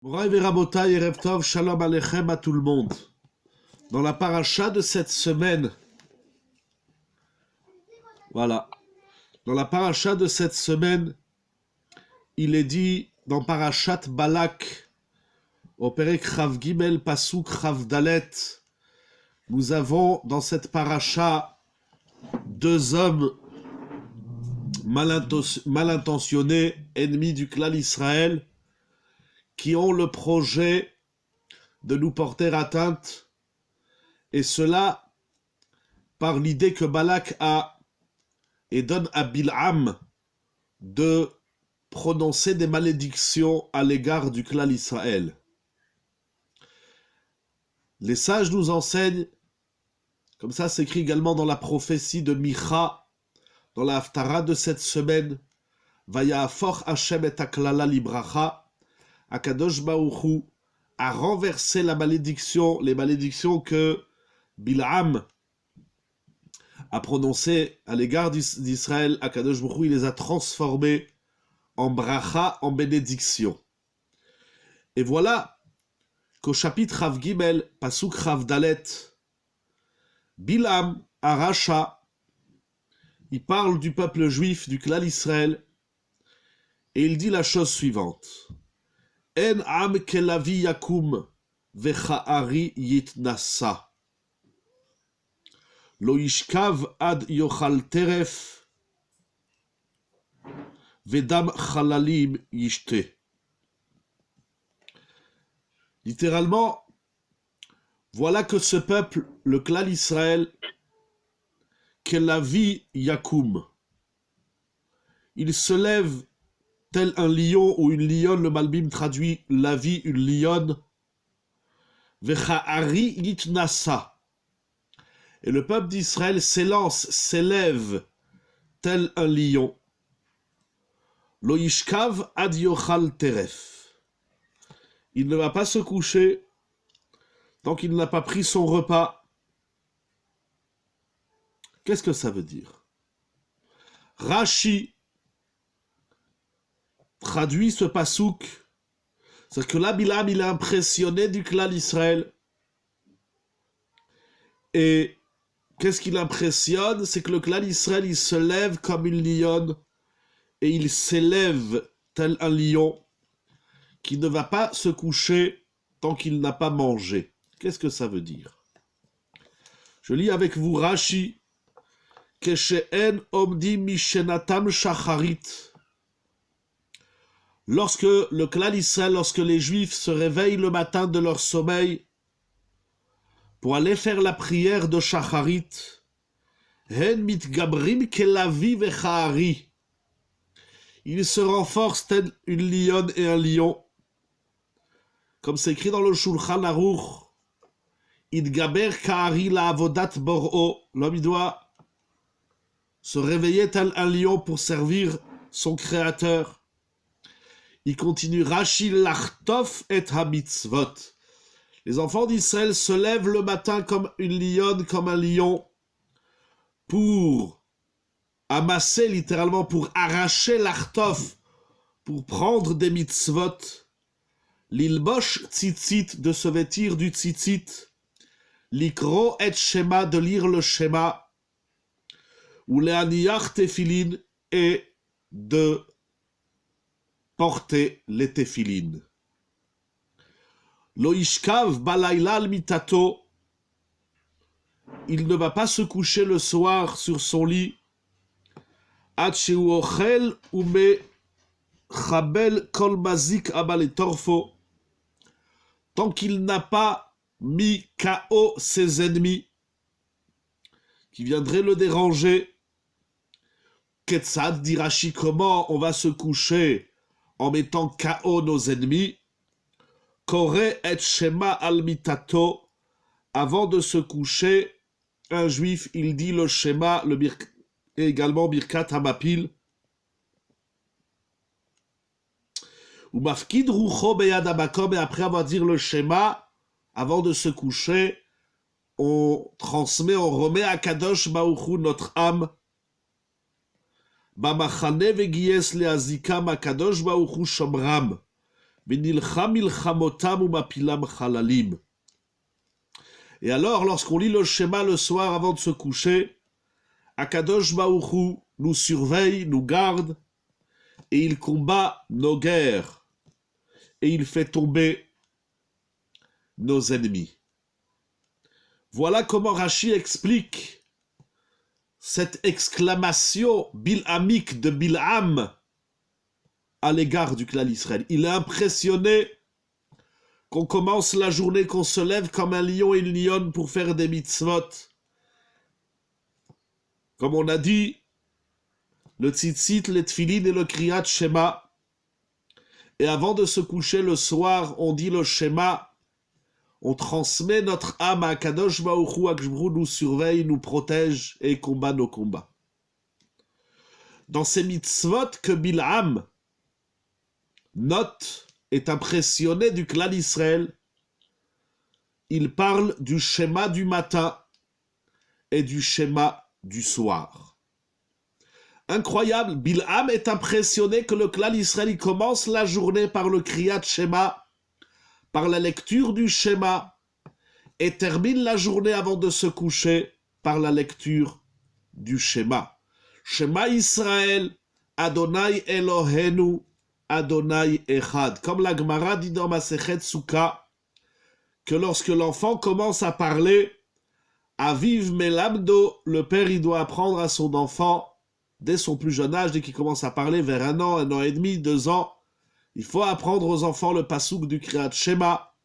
Moraï Verabotai Erev Tov, Shalom Alechem à tout le monde. Dans la paracha de cette semaine, voilà, dans la paracha de cette semaine, il est dit dans Parashat Balak, au Perek Chav Gimel Pasuk Chav Dalet, nous avons dans cette paracha deux hommes mal intentionnés, ennemis du clan Israël, qui ont le projet de nous porter atteinte, et cela par l'idée que Balak a et donne à Bil'am de prononcer des malédictions à l'égard du clan Israël. Les sages nous enseignent, comme ça c'est écrit également dans la prophétie de Micha, dans la Haftara de cette semaine, Vayahafoch Hashem et Aklala Libracha, Akadosh Baruch Hu a renversé les malédictions que Bil'am a prononcées à l'égard d'Israël. Akadosh Baruch Hu, il les a transformées en bracha, en bénédiction. Et voilà qu'au chapitre Rav Gimel, Pasuk Rav Dalet, Bil'am, Aracha, il parle du peuple juif, du clan Israël, et il dit la chose suivante. En am kelavi yakum vecha'ari yitnasa. Lo yishkav ad yochal teref vedam chalalim yishte. Littéralement, voilà que ce peuple, le clan Israël, kelavi yakum, il se lève tel un lion ou une lionne, le Malbim traduit la vie, une lionne. Vecha'ari yitnasa. Et le peuple d'Israël s'élance, s'élève tel un lion. Lo yishkav ad yochal teref. Il ne va pas se coucher tant qu'il n'a pas pris son repas. Qu'est-ce que ça veut dire? Rashi traduit ce pasouk, c'est que là, Bil'am, il est impressionné du clan d'Israël. Et qu'est-ce qui l'impressionne? C'est que le clan d'Israël, il se lève comme une lionne, et il s'élève tel un lion, qui ne va pas se coucher tant qu'il n'a pas mangé. Qu'est-ce que ça veut dire? Je lis avec vous Rashi, Keshe'en omdi mishenatam shacharit. Lorsque le clan Israël, lorsque les Juifs se réveillent le matin de leur sommeil pour aller faire la prière de Shacharit, Hen mitgabrim kelavi vecha'ari. Ils se renforcent tel une lionne et un lion. Comme c'est écrit dans le Shulchan Aruch, Idgaber ka'ari la avodat bor'o. L'homme, il doit se réveiller tel un lion pour servir son Créateur. Il continue, Rashi lachtof et hamitzvot. Les enfants d'Israël se lèvent le matin comme une lionne, comme un lion, pour amasser, littéralement, pour arracher l'achtof, pour prendre des mitzvot. L'ilbosh tzitzit, de se vêtir du tzitzit. L'ikro et shema, de lire le shema. Ou le'aniyach tefilin, et de porter les téphilines. Lo yishkav balayla al mitato. Il ne va pas se coucher le soir sur son lit. Ad sheu ochel ume chabel kol mazik abal torfo. Tant qu'il n'a pas mis KO ses ennemis qui viendraient le déranger. Ketzad dit Rashi, comment on va se coucher en mettant KO nos ennemis? Kore et shema al mitato. Avant de se coucher, un juif, il dit le shema, et également birkat hamapil. Ou mafkid rucho beyad hamakom. Et après avoir dit le shema, avant de se coucher, on transmet, on remet à Kadosh Baruch Hu notre âme. Bamachane vegies leazikam akadosh Baruch Hu shomram. Venilcham milchamotam umapilam chalalim. Et alors, lorsqu'on lit le schéma le soir avant de se coucher, Akadosh Baruch Hu nous surveille, nous garde, et il combat nos guerres, et il fait tomber nos ennemis. Voilà comment Rashi explique cette exclamation bilhamique de Bilham à l'égard du clan Israël. Il est impressionné qu'on commence la journée, qu'on se lève comme un lion et une lionne pour faire des mitzvot. Comme on a dit, le tzitzit, les tfilin et le kriyat shema. Et avant de se coucher le soir, on dit le shema. On transmet notre âme à Kadosh Baruch Hu, Akshbru nous surveille, nous protège et combat nos combats. Dans ces mitzvot que Bilham note, est impressionné du clan Israël, il parle du schéma du matin et du schéma du soir. Incroyable, Bilham est impressionné que le clan Israël commence la journée par le kriyat shema, par la lecture du schéma, et termine la journée avant de se coucher par la lecture du schéma. Shema Israël, Adonai Elohenu, Adonai Echad. Comme la Gemara dit dans Masechet Souka, que lorsque l'enfant commence à parler, Aviv Melamdo, le père il doit apprendre à son enfant, dès son plus jeune âge, dès qu'il commence à parler, vers 1 an et demi, 2 ans, il faut apprendre aux enfants le pasouk du Kriyat Shema.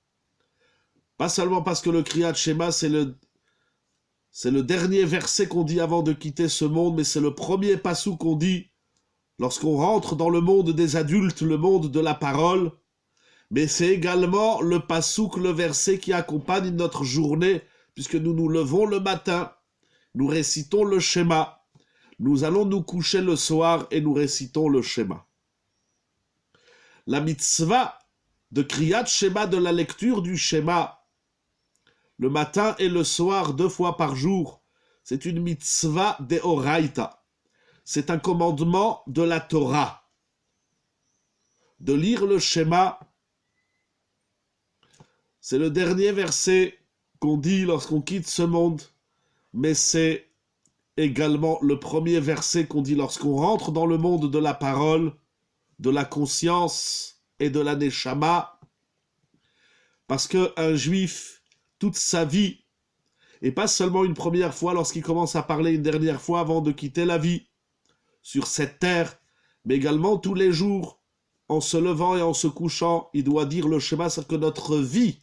Pas seulement parce que le Kriyat Shema, c'est le dernier verset qu'on dit avant de quitter ce monde, mais c'est le premier pasouk qu'on dit lorsqu'on rentre dans le monde des adultes, le monde de la parole. Mais c'est également le pasouk, le verset qui accompagne notre journée, puisque nous nous levons le matin, nous récitons le Shema. Nous allons nous coucher le soir et nous récitons le Shema. La mitzvah de Kriyat Shema, de la lecture du Shema, le matin et le soir, 2 fois par jour, c'est une mitzvah deoraita. C'est un commandement de la Torah. De lire le Shema, c'est le dernier verset qu'on dit lorsqu'on quitte ce monde, mais c'est également le premier verset qu'on dit lorsqu'on rentre dans le monde de la parole, de la conscience et de la neshama, parce qu'un juif, toute sa vie, et pas seulement une première fois lorsqu'il commence à parler, une dernière fois avant de quitter la vie sur cette terre, mais également tous les jours, en se levant et en se couchant, il doit dire le Shema, c'est que notre vie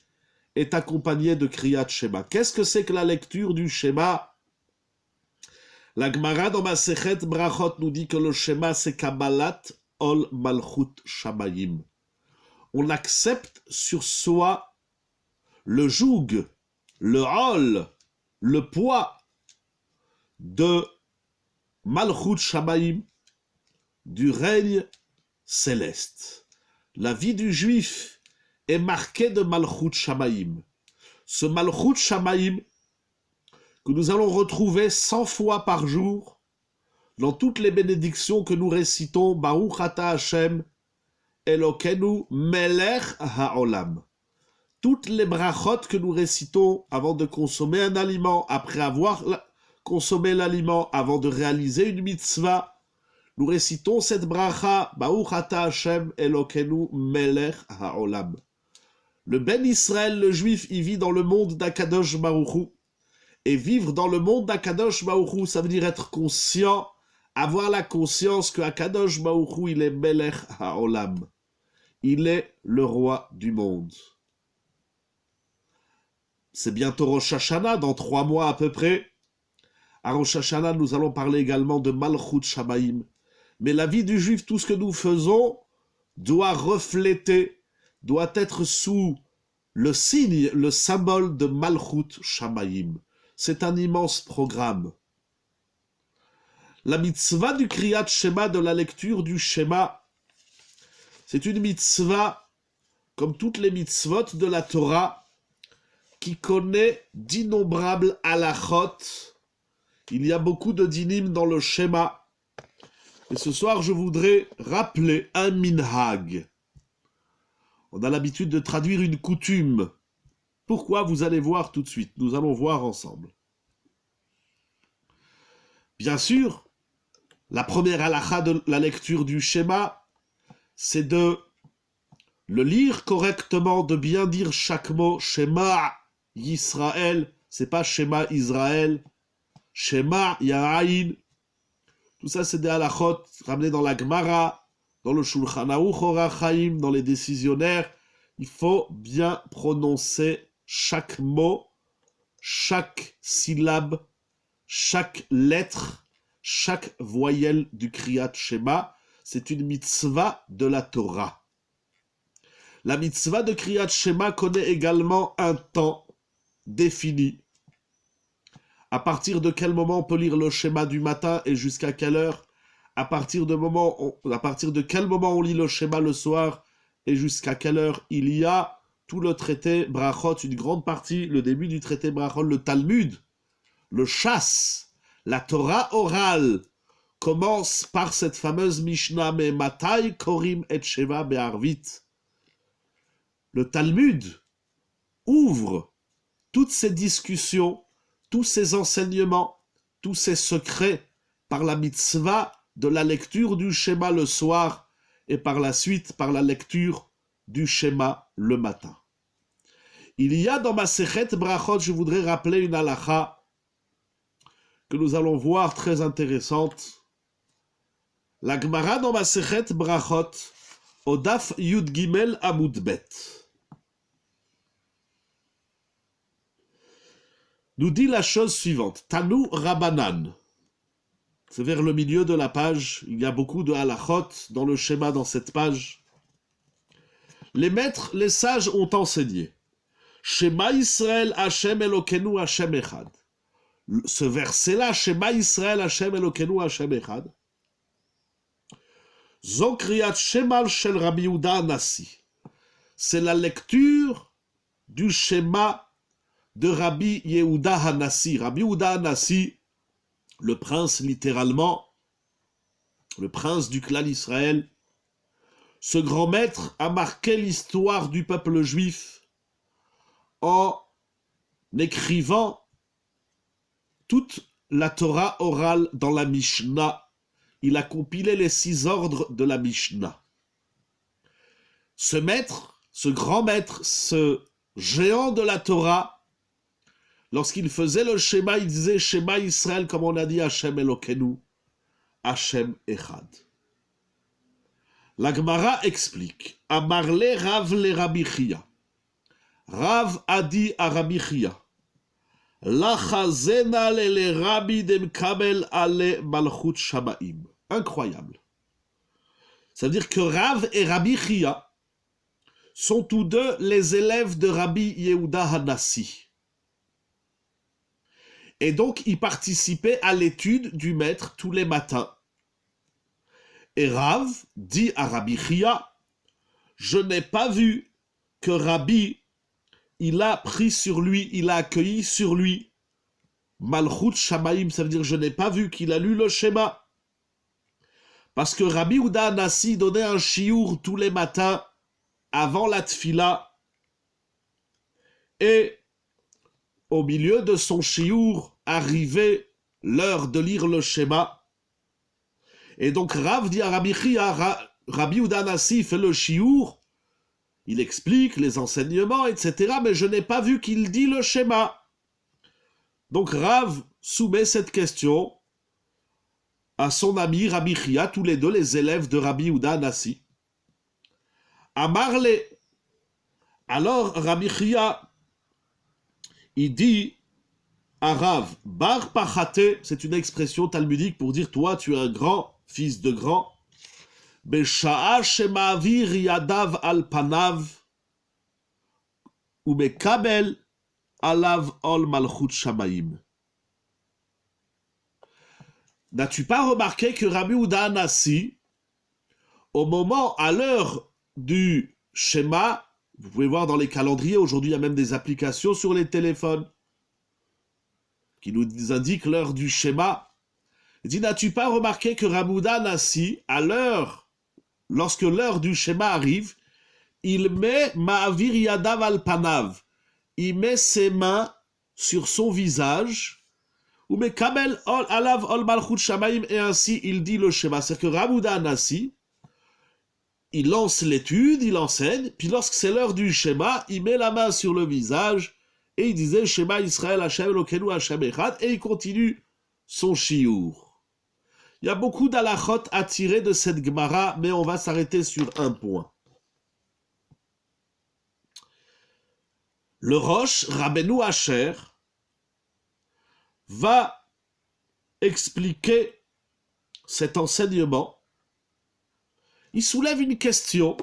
est accompagnée de Kriyat Shema. Qu'est-ce que c'est que la lecture du Shema? La Gemara dans Masechet Brachot nous dit que le Shema c'est Kabbalat Ol Malchut Shamayim. On accepte sur soi le joug, le Ol, le poids de Malchut Shamayim, du règne céleste. La vie du juif est marquée de Malchut Shamayim. Ce Malchut Shamayim que nous allons retrouver 100 fois par jour dans toutes les bénédictions que nous récitons, Baruch Ata Hashem, Elokenu Melech Haolam. Toutes les brachot que nous récitons avant de consommer un aliment, après avoir consommé l'aliment, avant de réaliser une mitzvah, nous récitons cette bracha, Baruch Ata Hashem, Elokenu Melech Haolam. Le Ben Israël, le juif, il vit dans le monde d'Akadosh Baruch Hu. Et vivre dans le monde d'Akadosh Baruch Hu, ça veut dire être conscient, avoir la conscience que Akadosh Baruch Hu, il est Melech Haolam. Il est le roi du monde. C'est bientôt Rosh Hashanah, dans 3 mois à peu près. À Rosh Hashanah, nous allons parler également de Malchut Shamayim. Mais la vie du juif, tout ce que nous faisons, doit refléter, doit être sous le signe, le symbole de Malchut Shamayim. C'est un immense programme. La mitzvah du Kriyat Shema, de la lecture du Shema, c'est une mitzvah, comme toutes les mitzvot de la Torah, qui connaît d'innombrables halachot. Il y a beaucoup de dinim dans le Shema. Et ce soir, je voudrais rappeler un minhag. On a l'habitude de traduire une coutume. Pourquoi? Vous allez voir tout de suite. Nous allons voir ensemble. Bien sûr, la première halakha de la lecture du schéma, c'est de le lire correctement, de bien dire chaque mot. Shema Yisraël, c'est pas Shema Israël. Shema Ya'aïn. Tout ça, c'est des halakhot ramenés dans la Gemara, dans le Shulchan Aruch Orach Chaim, dans les décisionnaires. Il faut bien prononcer chaque mot, chaque syllabe, chaque lettre, chaque voyelle du Kriyat Shema. C'est une mitzvah de la Torah. La mitzvah de Kriyat Shema connaît également un temps défini. À partir de quel moment on peut lire le schéma du matin et jusqu'à quelle heure? À partir de quel moment on lit le schéma le soir et jusqu'à quelle heure? Il y a tout le traité Brachot, une grande partie, le début du traité Brachot, le Talmud, le Chasse, la Torah orale commence par cette fameuse Mishnah Me Matai Korim et Sheva Be'arvit. Le Talmud ouvre toutes ces discussions, tous ces enseignements, tous ces secrets par la mitzvah de la lecture du schéma le soir et par la suite par la lecture du schéma le matin. Il y a dans Masechet Brachot, je voudrais rappeler une halakha que nous allons voir très intéressante. La Gemara dans Masechet Brachot, au Daf Yud Gimel Amud Bet, nous dit la chose suivante. Tanu Rabanan. C'est vers le milieu de la page. Il y a beaucoup de halachot dans le schéma dans cette page. Les maîtres, les sages ont enseigné. Shema Israël Hashem Elokenu Hashem Echad. Ce verset-là, Shema Israël Hashem Elokenu Hashem Echad. Zokriyat Shemal Shel Rabbi Yehuda Hanassi. C'est la lecture du schéma de Rabbi Yehuda Hanassi. Rabbi Yehuda Hanassi, le prince littéralement, le prince du clan Israël, ce grand maître a marqué l'histoire du peuple juif en écrivant toute la Torah orale dans la Mishnah. Il a compilé les 6 ordres de la Mishnah. Ce maître, ce grand maître, ce géant de la Torah, lorsqu'il faisait le schéma, il disait Shema Israël, comme on a dit Hashem Elokenu, Hashem Echad. La Gemara explique Amarle Rav le Rabbi Chia. Rav a dit à Rabbi Chia Lachazena le Rabbi demkabel ale malchut shamaim. Incroyable. Ça veut dire que Rav et Rabbi Chia sont tous deux les élèves de Rabbi Yehuda Hanassi. Et donc, ils participaient à l'étude du maître tous les matins. Et Rav dit à Rabbi Chia, je n'ai pas vu que Rabbi, il a pris sur lui, il a accueilli sur lui Malchut Shamaim, ça veut dire je n'ai pas vu qu'il a lu le schéma. Parce que Rabbi Yehuda Hanassi donnait un chiour tous les matins avant la tfila. Et au milieu de son chiour arrivait l'heure de lire le schéma. Et donc Rav dit à Rabbi Chia, Rabbi Yehuda Hanassi fait le chiour, il explique les enseignements, etc. Mais je n'ai pas vu qu'il dit le schéma. Donc Rav soumet cette question à son ami Rabbi Chia, tous les deux les élèves de Rabbi Yehuda Hanassi. Amarle. Alors Rabbi Chia, il dit à Rav, Bar Pachate, c'est une expression talmudique pour dire toi tu es un grand, fils de grand. Besha'a shema'avir yadav al panav ou mekabel alav ol malchut shamaim. N'as-tu pas remarqué que Rabbi Yehuda Hanassi, au moment, à l'heure du schéma, vous pouvez voir dans les calendriers, aujourd'hui il y a même des applications sur les téléphones qui nous indiquent l'heure du schéma. Il dit, n'as-tu pas remarqué que Rabbi Yehuda Hanassi, à l'heure, lorsque l'heure du schéma arrive, il met Ma'avir Yadav al Panav, il met ses mains sur son visage, ou met Kamel Alav Ol Malchut Shamaim, et ainsi il dit le schéma. C'est-à-dire que Rabbi Yehuda Hanassi, il lance l'étude, il enseigne, puis lorsque c'est l'heure du schéma, il met la main sur le visage, et il disait Shema Israël Hashem Elokeinu Hashem Echad, et il continue son chiour. Il y a beaucoup d'halachot à tirer de cette Gemara, mais on va s'arrêter sur un point. Le Rosh, Rabbeinu Asher, va expliquer cet enseignement. Il soulève une question.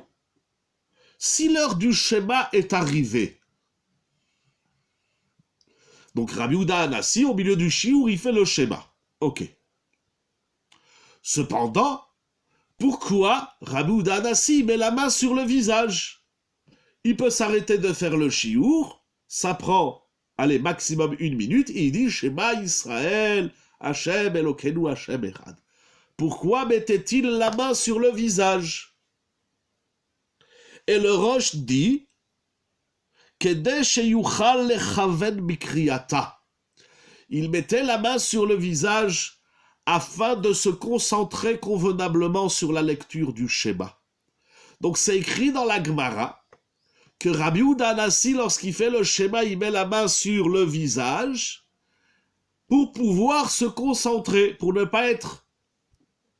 Si l'heure du schéma est arrivée, donc Rabbi Yehuda Hanassi, au milieu du chiour, il fait le schéma. Ok. Cependant, pourquoi Rabbi Yehuda Hanassi met la main sur le visage? Il peut s'arrêter de faire le chiour, ça prend, allez, maximum 1 minute, et il dit Shema Israël, Hashem Elokeinu Hashem Echad. Pourquoi mettait-il la main sur le visage? Et le Rosh dit Kedei sheyuchal lechaven bikriyata. Il mettait la main sur le visage afin de se concentrer convenablement sur la lecture du schéma. Donc c'est écrit dans la Gemara que Rabbi Yehuda Hanassi, lorsqu'il fait le schéma, il met la main sur le visage pour pouvoir se concentrer, pour ne pas être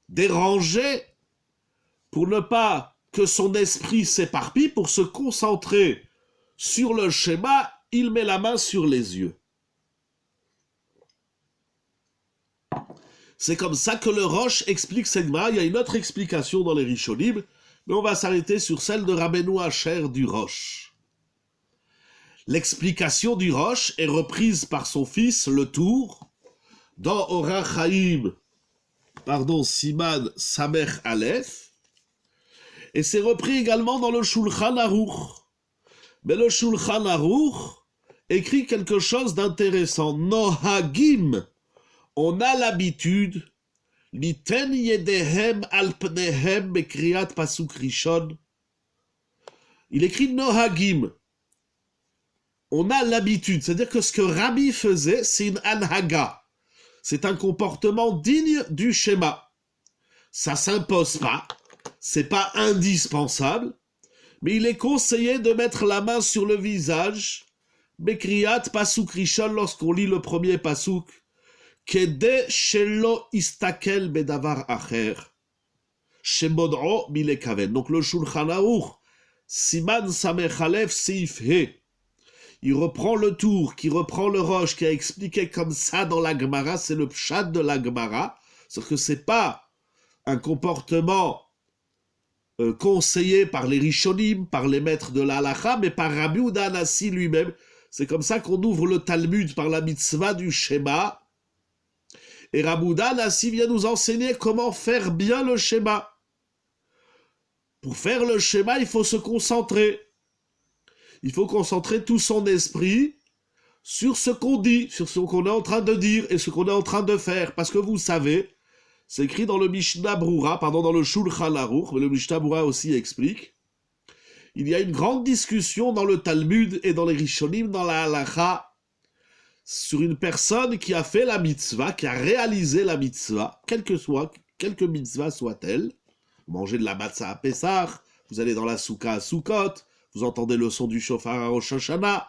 dérangé, pour ne pas que son esprit s'éparpille, pour se concentrer sur le schéma, il met la main sur les yeux. C'est comme ça que le Rosh explique cette Gemara. Il y a une autre explication dans les Rishonim, mais on va s'arrêter sur celle de Rabbeinu Asher du Rosh. L'explication du Rosh est reprise par son fils, le Tour, dans Orach Chaim, Siman Samer Aleph, et c'est repris également dans le Shulchan Aruch. Mais le Shulchan Aruch écrit quelque chose d'intéressant. Nohagim, on a l'habitude, liten yedehem al pnehem bekriyat pasuk rishon. Il écrit Nohagim. On a l'habitude, c'est-à-dire que ce que Rabbi faisait, c'est une anhaga. C'est un comportement digne du schéma. Ça s'impose pas, c'est pas indispensable, mais il est conseillé de mettre la main sur le visage, bekriyat pasuk rishon, lorsqu'on lit le premier pasuk, kede shelo istakel bedavar acher, shemodro milekaven. Donc le Shulchan Aruch, Siman Samech Aleph Seif He, il reprend le Tour, qui reprend le Rosh, qui a expliqué comme ça dans la Gemara, c'est le pshat de la Gemara, c'est-à-dire que c'est pas un comportement conseillé par les Rishonim, par les maîtres de la Halacha, mais par Rabbi Yehuda Hanassi lui-même. C'est comme ça qu'on ouvre le Talmud par la mitzvah du schéma. Et Rabbi Yehuda Hanassi vient nous enseigner comment faire bien le schéma. Pour faire le schéma, il faut se concentrer. Il faut concentrer tout son esprit sur ce qu'on dit, sur ce qu'on est en train de dire et ce qu'on est en train de faire. Parce que vous savez, c'est écrit dans le Mishnah Brura, dans le Shulchan Aruch, mais le Mishnah Brura aussi explique, il y a une grande discussion dans le Talmud et dans les Rishonim, dans la Halacha, sur une personne qui a fait la mitzvah, qui a réalisé la mitzvah, quelque mitzvah soit-elle. Mangez de la matzah à Pessah, vous allez dans la soukha à Sukkot, vous entendez le son du shofar à Rosh Hashanah.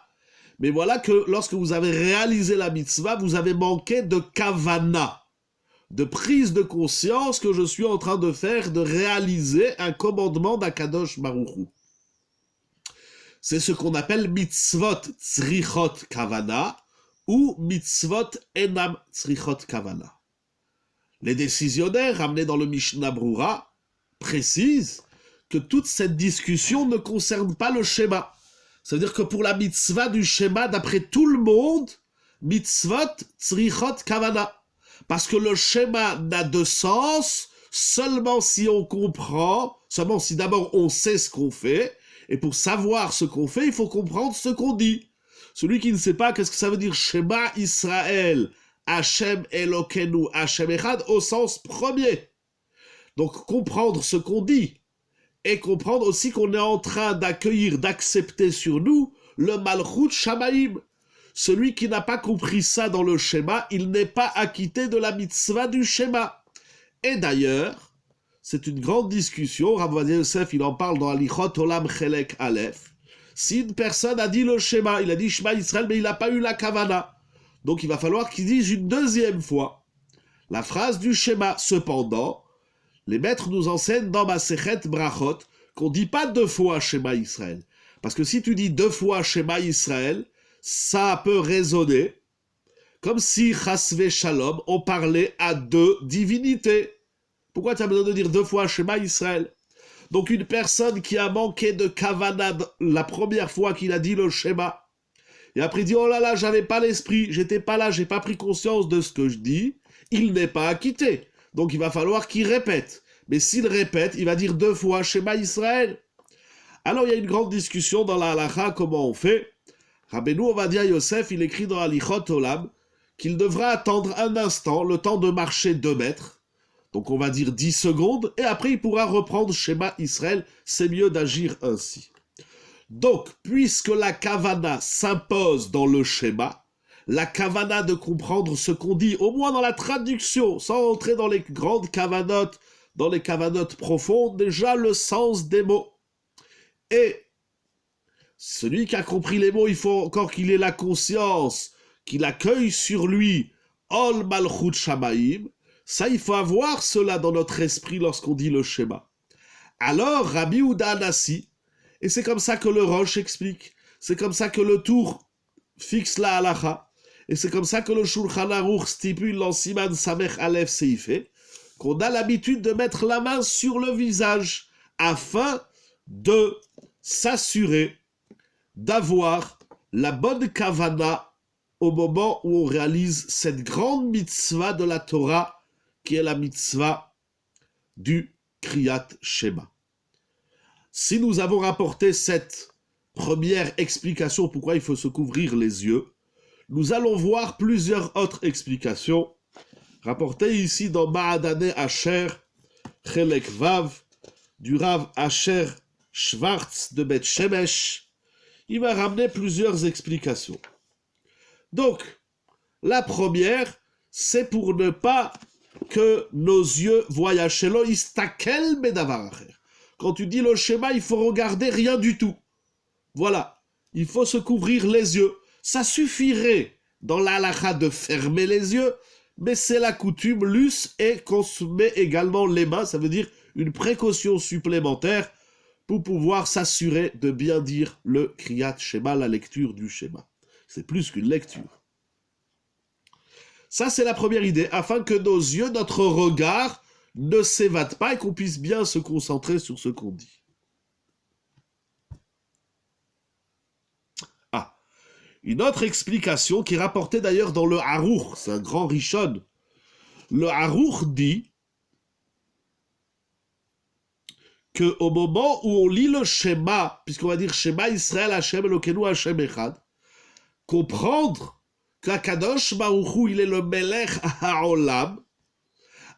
Mais voilà que lorsque vous avez réalisé la mitzvah, vous avez manqué de kavana, de prise de conscience que je suis en train de faire, de réaliser un commandement d'Akadosh Baruch Hu. C'est ce qu'on appelle mitzvot tzrichot kavana ou mitzvot enam tzrichot kavana. Les décisionnaires ramenés dans le Mishnah Brura précisent que toute cette discussion ne concerne pas le schéma. C'est-à-dire que pour la mitzvah du schéma, d'après tout le monde, mitzvot tzrichot kavana. Parce que le schéma n'a de sens seulement si on comprend, seulement si d'abord on sait ce qu'on fait, et pour savoir ce qu'on fait, il faut comprendre ce qu'on dit. Celui qui ne sait pas qu'est-ce que ça veut dire Shema Israël, Hashem Elokeinu, Hashem Echad, au sens premier. Donc comprendre ce qu'on dit, et comprendre aussi qu'on est en train d'accueillir, d'accepter sur nous le Malchut Shamaim. Celui qui n'a pas compris ça dans le schéma, il n'est pas acquitté de la mitzvah du schéma. Et d'ailleurs, c'est une grande discussion, Rav Ovadia Yosef, il en parle dans Alichot Olam Chelek Aleph. Si une personne a dit le schéma, il a dit Shema Israël, mais il n'a pas eu la kavana, donc il va falloir qu'il dise une deuxième fois la phrase du schéma. Cependant, les maîtres nous enseignent dans Masechet Brachot qu'on ne dit pas 2 fois Shema Israël. Parce que si tu dis 2 fois Shema Israël, ça peut résonner comme si Chasve Shalom, on parlait à 2 divinités. Pourquoi tu as besoin de dire 2 fois Shema Israël? Donc une personne qui a manqué de Kavana la première fois qu'il a dit le schéma, et après il dit oh là là, j'avais pas l'esprit, j'étais pas là, j'ai pas pris conscience de ce que je dis, il n'est pas acquitté. Donc il va falloir qu'il répète. Mais s'il répète, il va dire 2 fois Shema Israël. Alors il y a une grande discussion dans la halakha, comment on fait. Rabbeinu Ovadia Yosef, il écrit dans Alichot Olam qu'il devra attendre un instant, le temps de marcher 2 mètres. Donc on va dire 10 secondes, et après il pourra reprendre Shema Israël. C'est mieux d'agir ainsi. Donc, puisque la kavana s'impose dans le schéma, la kavana de comprendre ce qu'on dit, au moins dans la traduction, sans entrer dans les grandes kavanotes, dans les kavanotes profondes, déjà le sens des mots. Et celui qui a compris les mots, il faut encore qu'il ait la conscience, qu'il accueille sur lui Ol Malchut Shamaim. Ça, il faut avoir cela dans notre esprit lorsqu'on dit le schéma. Alors, Rabbi Yehuda Hanassi, et c'est comme ça que le Rosh explique, c'est comme ça que le Tour fixe la halacha, et c'est comme ça que le Shulchan Aruch stipule dans Siman Samech Aleph Seifé, qu'on a l'habitude de mettre la main sur le visage, afin de s'assurer d'avoir la bonne kavana au moment où on réalise cette grande mitzvah de la Torah, qui est la mitzvah du Kriyat Shema. Si nous avons rapporté cette première explication pourquoi il faut se couvrir les yeux, nous allons voir plusieurs autres explications rapportées ici dans Ma'adane Asher Chelek Vav du Rav Asher Schwartz de Bet Shemesh. Il va ramener plusieurs explications. Donc, la première, c'est pour ne pas que nos yeux voient Shelo Istakel Bedavar Acher. Quand tu dis le schéma, il faut regarder rien du tout. Voilà, il faut se couvrir les yeux. Ça suffirait dans la halakha de fermer les yeux, mais c'est la coutume lus et qu'on se met également les mains, ça veut dire une précaution supplémentaire pour pouvoir s'assurer de bien dire le Kriyat Shema, la lecture du schéma. C'est plus qu'une lecture. Ça, c'est la première idée, afin que nos yeux, notre regard, ne s'évade pas et qu'on puisse bien se concentrer sur ce qu'on dit. Ah, une autre explication qui est rapportée d'ailleurs dans le Harour, c'est un grand Rishon. Le Harour dit qu'au moment où on lit le schéma, puisqu'on va dire Shema Israël Hashem Elokeinu Hashem Echad, comprendre qu'Akadosh Baruch Hu, il est le Melech HaOlam.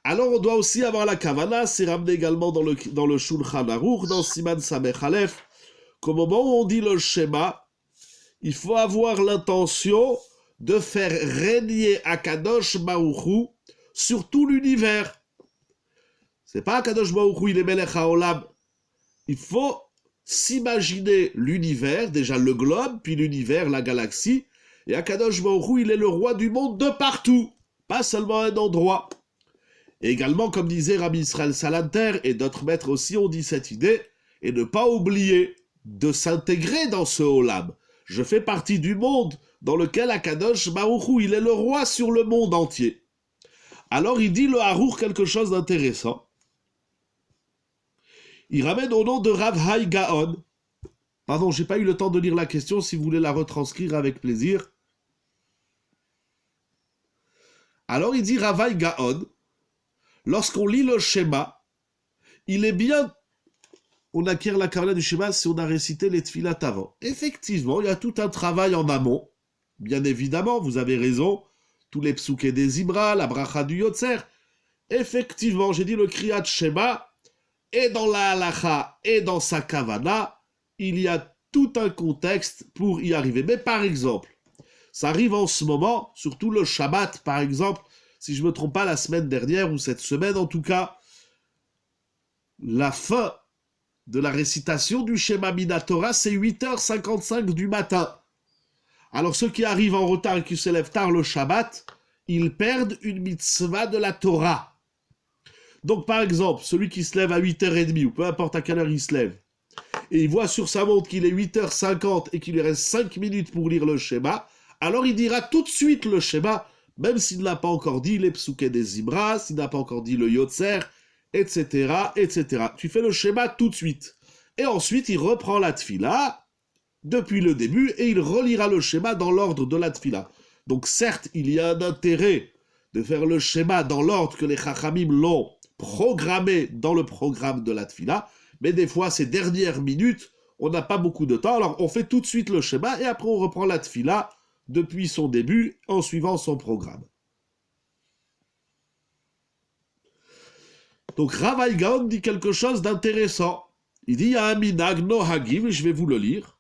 Alors on doit aussi avoir la kavana, c'est ramené également dans le Shulchan Aruch, dans Siman Samech Aleph, qu'au moment où on dit le schéma, il faut avoir l'intention de faire régner Akadosh Baruch Hu sur tout l'univers. C'est pas Akadosh Baruch Hu, il est Melech HaOlam. Il faut s'imaginer l'univers, déjà le globe, puis l'univers, la galaxie, et Akadosh Baruch Hu, il est le roi du monde de partout, pas seulement un endroit. Et également, comme disait Rabbi Israël Salanter, et d'autres maîtres aussi ont dit cette idée, et ne pas oublier de s'intégrer dans ce Olam. Je fais partie du monde dans lequel Akadosh Baruch Hu, il est le roi sur le monde entier. Alors il dit le Harour quelque chose d'intéressant. Il ramène au nom de Rav Hai Gaon. Pardon, j'ai pas eu le temps de lire la question, si vous voulez la retranscrire avec plaisir. Alors il dit Rav Hai Gaon, lorsqu'on lit le schéma, il est bien, on acquiert la kavana du schéma si on a récité les tfilat avant. Effectivement, il y a tout un travail en amont. Bien évidemment, vous avez raison, tous les psouké des Ibra, la bracha du Yotzer. Effectivement, j'ai dit le kriyat schéma, et dans la halacha et dans sa kavana, il y a tout un contexte pour y arriver. Mais par exemple, ça arrive en ce moment, surtout le Shabbat par exemple, si je ne me trompe pas la semaine dernière ou cette semaine en tout cas, la fin de la récitation du Shema Minatora, c'est 8h55 du matin. Alors ceux qui arrivent en retard et qui se lèvent tard le Shabbat, ils perdent une mitzvah de la Torah. Donc par exemple, celui qui se lève à 8h30, ou peu importe à quelle heure il se lève, et il voit sur sa montre qu'il est 8h50 et qu'il lui reste 5 minutes pour lire le Shema, alors il dira tout de suite le Shema, même s'il n'a pas encore dit les psouké des Zibra, s'il n'a pas encore dit le Yotzer, etc., etc. Tu fais le Shema tout de suite. Et ensuite, il reprend la Tfila, depuis le début, et il relira le schéma dans l'ordre de la tfila. Donc certes, il y a un intérêt de faire le schéma dans l'ordre que les Chachamim l'ont programmé dans le programme de la tfila, mais des fois, ces dernières minutes, on n'a pas beaucoup de temps, alors on fait tout de suite le schéma, et après on reprend la tfila depuis son début, en suivant son programme. Donc Ravaï Gaon dit quelque chose d'intéressant. Il dit, il y a un minag nohagim, je vais vous le lire.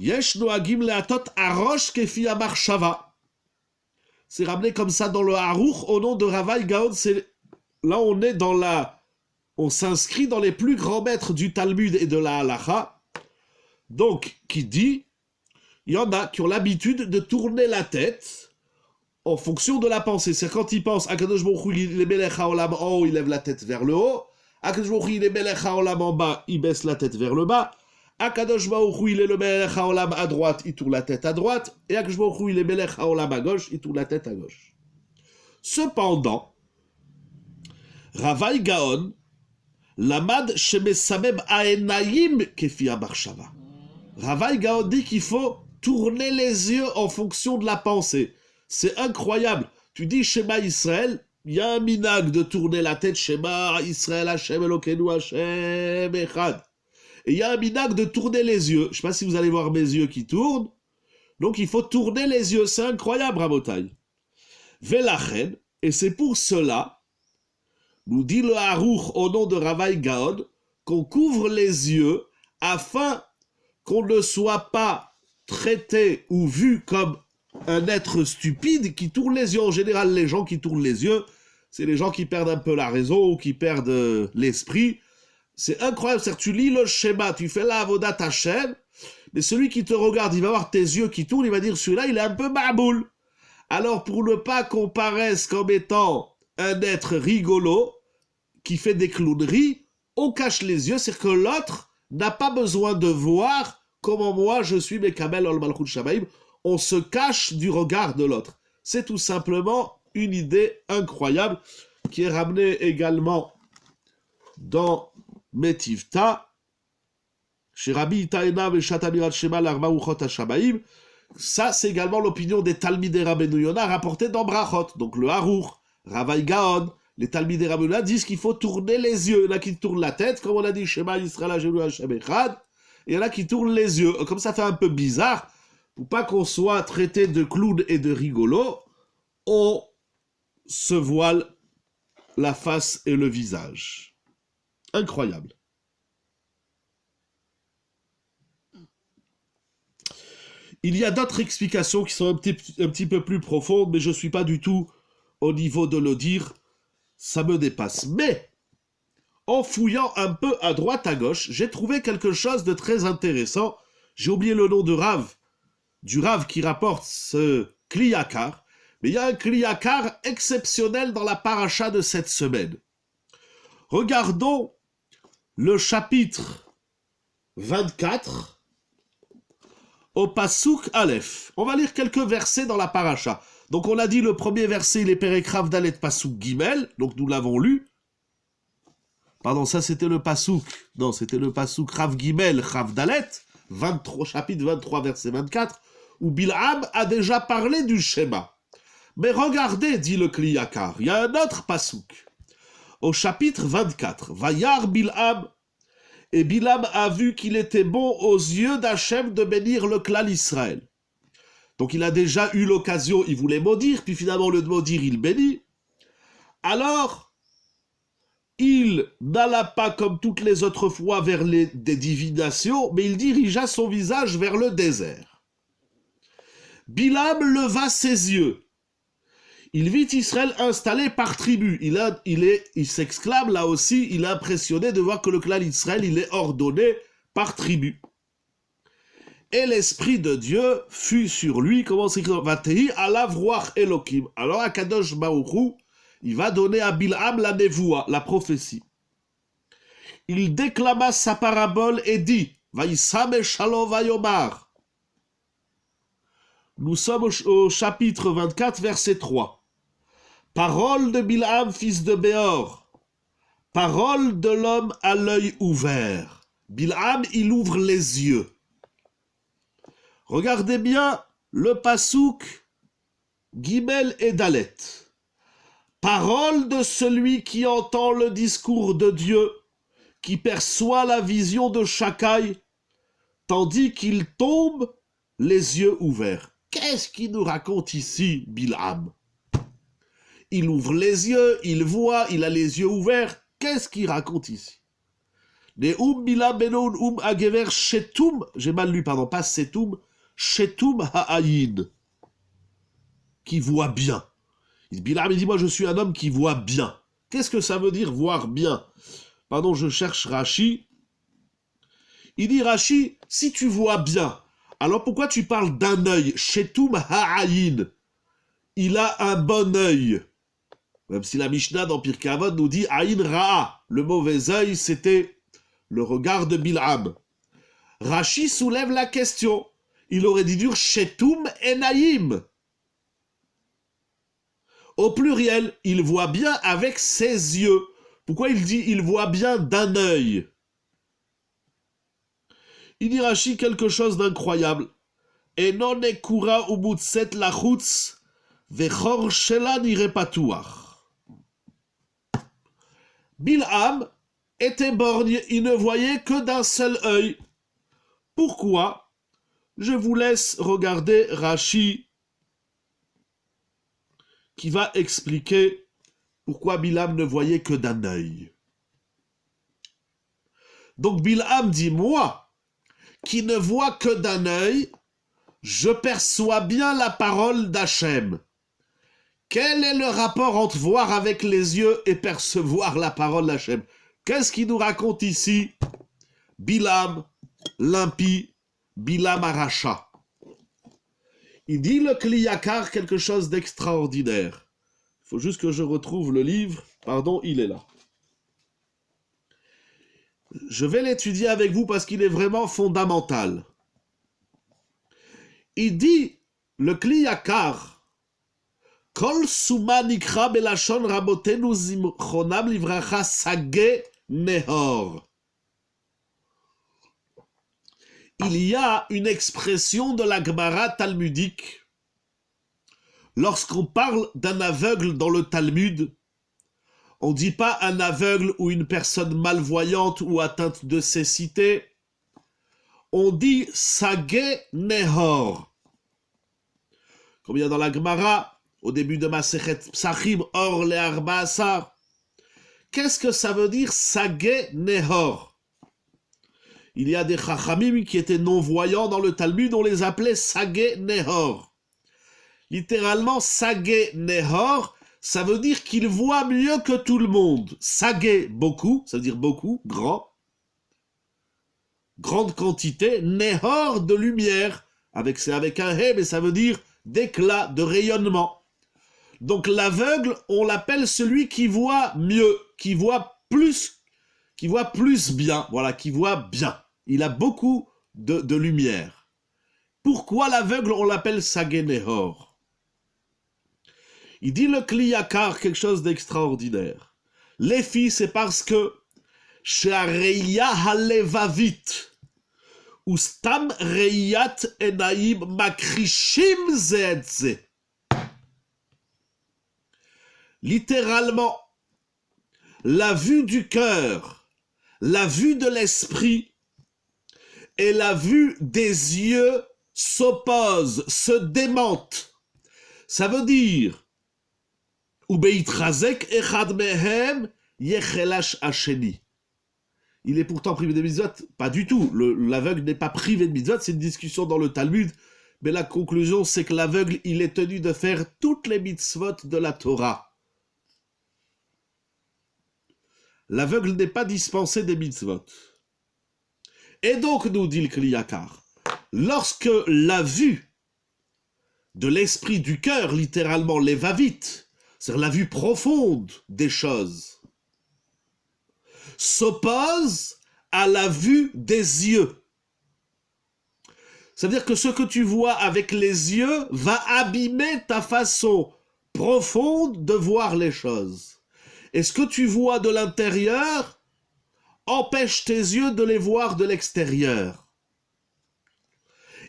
Yesh noagim leatot arosh kefi amar shava. C'est ramené comme ça dans le Haruch au nom de Ravaï Gaon. Là, on s'inscrit dans les plus grands maîtres du Talmud et de la Halacha. Donc, qui dit, il y en a qui ont l'habitude de tourner la tête en fonction de la pensée. C'est quand ils pensent, Akadosh Baruch Hu, il est Melech HaOlam en haut, il lève la tête vers le haut. Akadosh Baruch Hu, il est Melech HaOlam en bas, il baisse la tête vers le bas. Akadosh Baruch Hu, il est le Melech HaOlam à droite, il tourne la tête à droite. Et Akadosh Baruch Hu, il est Melech HaOlam à gauche, il tourne la tête à gauche. Cependant, Ravaï Gaon, Lamad Shemesamem Aenayim Kefi Amar Shava. Ravaï Gaon dit qu'il faut tourner les yeux en fonction de la pensée. C'est incroyable. Tu dis Shema Israël, il y a un minag de tourner la tête, Shema Israël Hashem Elokeinu Hashem Echad. Et il y a un minag de tourner les yeux. Je ne sais pas si vous allez voir mes yeux qui tournent. Donc il faut tourner les yeux. C'est incroyable, Rabotai. Velachen, et c'est pour cela, nous dit le Haruch au nom de Ravaï Gaon, qu'on couvre les yeux afin qu'on ne soit pas traité ou vu comme un être stupide qui tourne les yeux. En général, les gens qui tournent les yeux, c'est les gens qui perdent un peu la raison ou qui perdent l'esprit. C'est incroyable, c'est-à-dire tu lis le schéma, tu fais la avodat Hashem, mais celui qui te regarde, il va voir tes yeux qui tournent, il va dire celui-là, il est un peu baboule. Alors pour ne pas qu'on paraisse comme étant un être rigolo, qui fait des clowneries, on cache les yeux, c'est que l'autre n'a pas besoin de voir comment moi je suis Mekabel ol Malchut Shamayim. On se cache du regard de l'autre. C'est tout simplement une idée incroyable qui est ramenée également dans Metivta, chez Rabbi Itaena Veshatamirat Shema l'Arba Uchot HaShamayim. Ça, c'est également l'opinion des Talmidei Rabbeinu Yona rapportée dans Brachot. Donc le Haruch, Ravaï Gaon, les Talmidei Rabbeinu Yona disent qu'il faut tourner les yeux. Il y en a qui tournent la tête, comme on a dit, Shema Yisrael Hashem Hashem Echad. Et il y en a qui tournent les yeux. Comme ça fait un peu bizarre, pour pas qu'on soit traité de clown et de rigolo, on se voile la face et le visage. Incroyable. Il y a d'autres explications qui sont un petit peu plus profondes, mais je ne suis pas du tout au niveau de le dire, ça me dépasse. Mais, en fouillant un peu à droite, à gauche, j'ai trouvé quelque chose de très intéressant. J'ai oublié le nom du Rav qui rapporte ce Kliyakar, mais il y a un Kliyakar exceptionnel dans la paracha de cette semaine. Regardons le chapitre 24, au Pasuk Aleph. On va lire quelques versets dans la paracha. Donc on a dit le premier verset, il est Perek Rav Dalet Pasuk Gimel, donc nous l'avons lu. Pardon, ça c'était le Pasuk. Non, c'était le Pasuk Rav Gimel, Rav Dalet, 23, chapitre 23, verset 24, où Bil'am a déjà parlé du schéma. Mais regardez, dit le Kliyakar, il y a un autre Pasuk. Au chapitre 24, Vayar Bil'am, et Bilam a vu qu'il était bon aux yeux d'Hachem de bénir le clan Israël. Donc il a déjà eu l'occasion, il voulait maudire, puis finalement au lieu de maudire, il bénit. Alors, il n'alla pas comme toutes les autres fois vers des divinations, mais il dirigea son visage vers le désert. Bilam leva ses yeux. Il vit Israël installé par tribu. Il s'exclame là aussi, il est impressionné de voir que le clan d'Israël, il est ordonné par tribu. Et l'Esprit de Dieu fut sur lui, comment c'est écrit, Vatehi alav ruach Elokim. Alors Akadosh Baruch Hu, il va donner à Bilham la nevoua, la prophétie. Il déclama sa parabole et dit, Vaïsame shalom vayomar. Nous sommes au chapitre 24, verset 3. Parole de Bilham, fils de Béor. Parole de l'homme à l'œil ouvert. Bilham, il ouvre les yeux. Regardez bien le pasouk Gimel et Dalet. Parole de celui qui entend le discours de Dieu, qui perçoit la vision de Shakai, tandis qu'il tombe les yeux ouverts. Qu'est-ce qu'il nous raconte ici, Bilham? Il ouvre les yeux, il voit, il a les yeux ouverts. Qu'est-ce qu'il raconte ici? Bilham benoun agever shetum, j'ai mal lu, pardon, pas setum, shetum ha'ayin, qui voit bien. Bilham, il dit, moi je suis un homme qui voit bien. Qu'est-ce que ça veut dire voir bien? Pardon, je cherche Rashi. Il dit, Rashi, si tu vois bien, alors pourquoi tu parles d'un œil? Shetum ha'ayin, il a un bon œil. Même si la Mishnah dans Pirkei Avot nous dit Aïn Ra'a, le mauvais œil, c'était le regard de Bilham. Rashi soulève la question. Il aurait dû dire Shetum Enayim. Au pluriel, il voit bien avec ses yeux. Pourquoi il dit il voit bien d'un œil? Il dit Rashi quelque chose d'incroyable. Enon ekura ubutset lachutz vechor shela nire patuach. Bilham était borgne, il ne voyait que d'un seul œil. Pourquoi? Je vous laisse regarder Rashi qui va expliquer pourquoi Bilham ne voyait que d'un œil. Donc Bilham dit, moi, qui ne vois que d'un œil, je perçois bien la parole d'Hachem. Quel est le rapport entre voir avec les yeux et percevoir la parole d'Hachem? Qu'est-ce qu'il nous raconte ici? Bilham, l'impie, Bilham Aracha. Il dit le Kli Yakar quelque chose d'extraordinaire. Il faut juste que je retrouve le livre. Pardon, il est là. Je vais l'étudier avec vous parce qu'il est vraiment fondamental. Il dit, le Kli Yakar, Kol suma nikra belashon rabotenu zimchonam livracha sage nehor. Il y a une expression de la Gemara talmudique. Lorsqu'on parle d'un aveugle dans le Talmud, on ne dit pas un aveugle ou une personne malvoyante ou atteinte de cécité. On dit sage nehor. Comme il y a dans la Gemara, au début de Masechet Psachim, or le Arba Asar. Qu'est-ce que ça veut dire sage nehor? Il y a des chachamim qui étaient non-voyants dans le Talmud, on les appelait sage nehor. Littéralement, sage nehor, ça veut dire qu'il voit mieux que tout le monde. Sage, beaucoup, ça veut dire beaucoup, grand. Grande quantité, nehor, de lumière. C'est avec un he, mais ça veut dire d'éclat, de rayonnement. Donc l'aveugle, on l'appelle celui qui voit mieux, qui voit plus bien, voilà, qui voit bien. Il a beaucoup de lumière. Pourquoi l'aveugle, on l'appelle Sagenehor? Il dit le Kli Yakar quelque chose d'extraordinaire. Les filles, c'est parce que She'areya halevavit ou stam reyat enaim makrishim zeetze. Littéralement, la vue du cœur, la vue de l'esprit et la vue des yeux s'opposent, se démentent. Ça veut dire, Ubeitrazek echad mehem Yechelash Hasheni. Il est pourtant privé des mitzvot? Pas du tout. L'aveugle n'est pas privé de mitzvot, c'est une discussion dans le Talmud. Mais la conclusion, c'est que l'aveugle, il est tenu de faire toutes les mitzvot de la Torah. L'aveugle n'est pas dispensé des mitzvot. Et donc, nous dit le Kli Yakar, lorsque la vue de l'esprit du cœur, littéralement l'évavite, c'est-à-dire la vue profonde des choses, s'oppose à la vue des yeux. C'est-à-dire que ce que tu vois avec les yeux va abîmer ta façon profonde de voir les choses. Et ce que tu vois de l'intérieur empêche tes yeux de les voir de l'extérieur.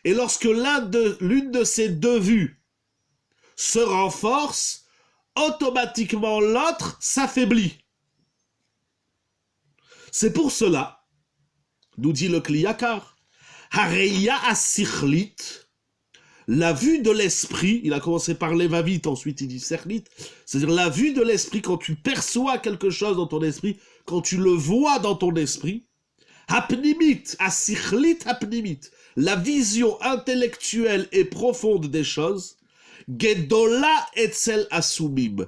Et lorsque l'une de ces deux vues se renforce, automatiquement l'autre s'affaiblit. C'est pour cela, nous dit le Kli Yakar, Hareya asichlit, la vue de l'esprit, il a commencé par l'évavite, ensuite il dit sechlit, c'est-à-dire la vue de l'esprit, quand tu perçois quelque chose dans ton esprit, quand tu le vois dans ton esprit, hapnimit, asichlit hapnimit, la vision intellectuelle et profonde des choses, gedola etzel asumim,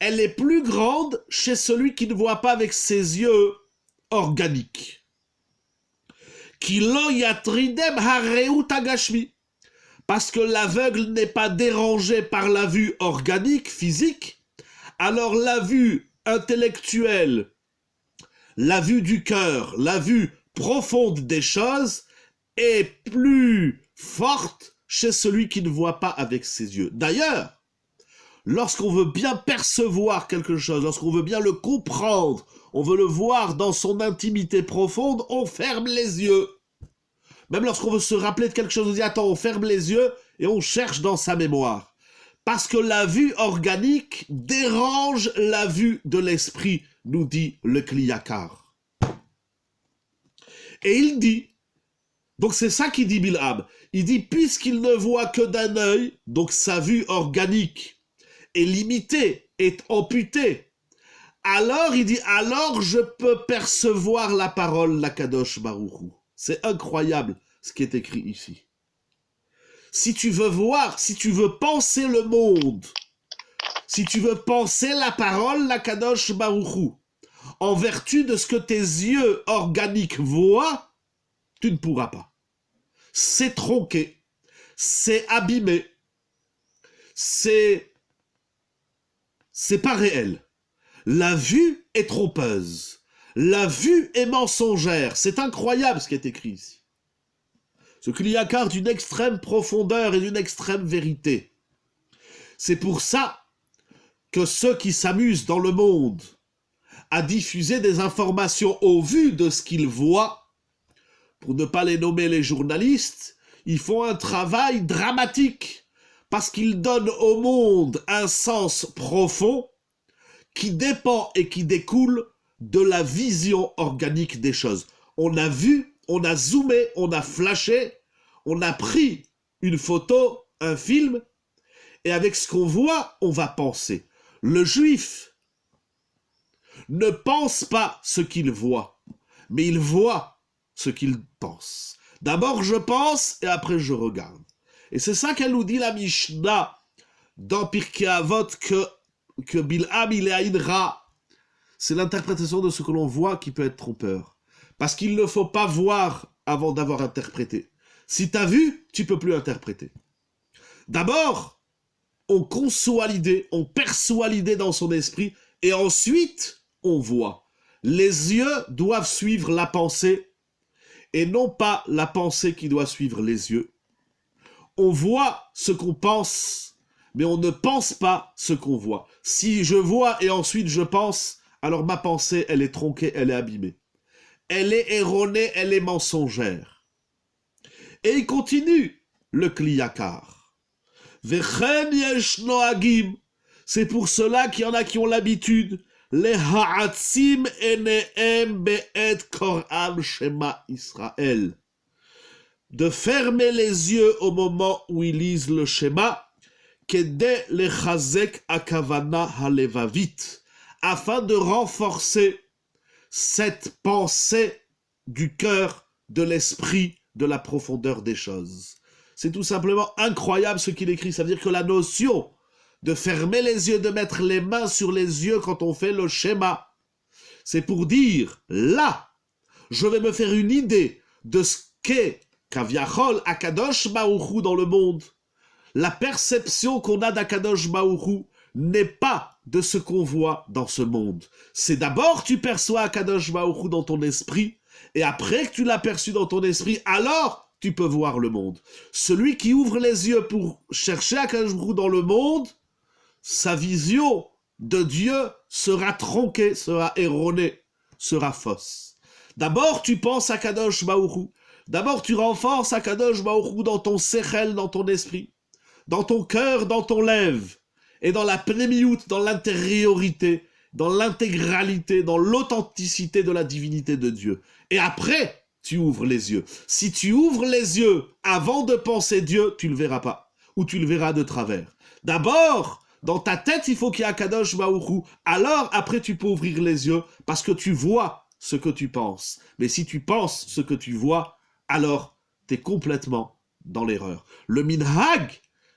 elle est plus grande chez celui qui ne voit pas avec ses yeux organiques. Kilo yatridem hareut agashmi, parce que l'aveugle n'est pas dérangé par la vue organique, physique, alors la vue intellectuelle, la vue du cœur, la vue profonde des choses est plus forte chez celui qui ne voit pas avec ses yeux. D'ailleurs, lorsqu'on veut bien percevoir quelque chose, lorsqu'on veut bien le comprendre, on veut le voir dans son intimité profonde, on ferme les yeux. Même lorsqu'on veut se rappeler de quelque chose, on dit attends, on ferme les yeux et on cherche dans sa mémoire. Parce que la vue organique dérange la vue de l'esprit, nous dit le Kli Yakar. Et il dit, donc c'est ça qu'il dit Bilham, il dit puisqu'il ne voit que d'un œil, donc sa vue organique est limitée, est amputée, alors il dit, alors je peux percevoir la parole, la Kadosh Baruch Hu. C'est incroyable ce qui est écrit ici. Si tu veux voir, si tu veux penser le monde, si tu veux penser la parole, la Kadosh Baruch Hu, en vertu de ce que tes yeux organiques voient, tu ne pourras pas. C'est tronqué, c'est abîmé, c'est pas réel. La vue est trompeuse. La vue est mensongère. C'est incroyable ce qui est écrit ici. Ce Kli Yakar d'une extrême profondeur et d'une extrême vérité. C'est pour ça que ceux qui s'amusent dans le monde à diffuser des informations au vu de ce qu'ils voient, pour ne pas les nommer les journalistes, ils font un travail dramatique parce qu'ils donnent au monde un sens profond qui dépend et qui découle de la vision organique des choses. On a vu, on a zoomé, on a flashé, on a pris une photo, un film, et avec ce qu'on voit, on va penser. Le juif ne pense pas ce qu'il voit, mais il voit ce qu'il pense. D'abord je pense et après je regarde. Et c'est ça qu'elle nous dit la Mishnah dans Pirkei Avot que Bilham il est Aïn Ra. C'est l'interprétation de ce que l'on voit qui peut être trompeur. Parce qu'il ne faut pas voir avant d'avoir interprété. Si tu as vu, tu ne peux plus interpréter. D'abord, on conçoit l'idée, on perçoit l'idée dans son esprit, et ensuite, on voit. Les yeux doivent suivre la pensée, et non pas la pensée qui doit suivre les yeux. On voit ce qu'on pense, mais on ne pense pas ce qu'on voit. Si je vois et ensuite je pense, alors ma pensée, elle est tronquée, elle est abîmée. Elle est erronée, elle est mensongère. Et il continue, le Kli Yakar. Vechen yesh noagim. C'est pour cela qu'il y en a qui ont l'habitude. Les ha'atzim enehem be'et koram shema Israël. De fermer les yeux au moment où ils lisent le Shema, kedé le chazek akavana halevavit, afin de renforcer cette pensée du cœur, de l'esprit, de la profondeur des choses. C'est tout simplement incroyable ce qu'il écrit. Ça veut dire que la notion de fermer les yeux, de mettre les mains sur les yeux quand on fait le schéma, c'est pour dire, là, je vais me faire une idée de ce qu'est Kaviachol, Akadosh Baruch Hu dans le monde. La perception qu'on a d'Akadosh Baruch Hu n'est pas de ce qu'on voit dans ce monde. C'est d'abord tu perçois Akadosh Baruch Hu dans ton esprit, et après que tu l'as perçu dans ton esprit, alors tu peux voir le monde. Celui qui ouvre les yeux pour chercher Akadosh Baruch Hu dans le monde, sa vision de Dieu sera tronquée, sera erronée, sera fausse. D'abord tu penses à Akadosh Baruch Hu. D'abord tu renforces Akadosh Baruch Hu dans ton sechel, dans ton esprit, dans ton cœur, dans ton lèvre, et dans la pnémiout, dans l'intériorité, dans l'intégralité, dans l'authenticité de la divinité de Dieu. Et après, tu ouvres les yeux. Si tu ouvres les yeux avant de penser Dieu, tu ne le verras pas, ou tu le verras de travers. D'abord, dans ta tête, il faut qu'il y ait Akadosh Baruch Hu. Alors, après, tu peux ouvrir les yeux, parce que tu vois ce que tu penses. Mais si tu penses ce que tu vois, alors tu es complètement dans l'erreur. Le minhag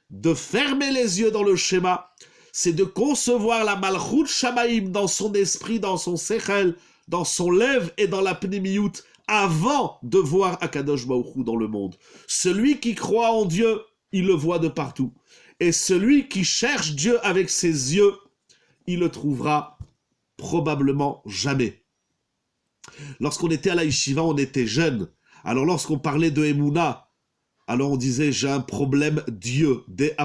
de fermer les yeux dans le schéma, c'est de concevoir la malchut shamaim dans son esprit, dans son sechel, dans son lèvre et dans la pnémiout, avant de voir Akadosh Baruch Hu dans le monde. Celui qui croit en Dieu, il le voit de partout. Et celui qui cherche Dieu avec ses yeux, il le trouvera probablement jamais. Lorsqu'on était à la yeshiva, on était jeunes. Alors lorsqu'on parlait de Emouna, alors on disait j'ai un problème Dieu, D'-Y-E-U-X.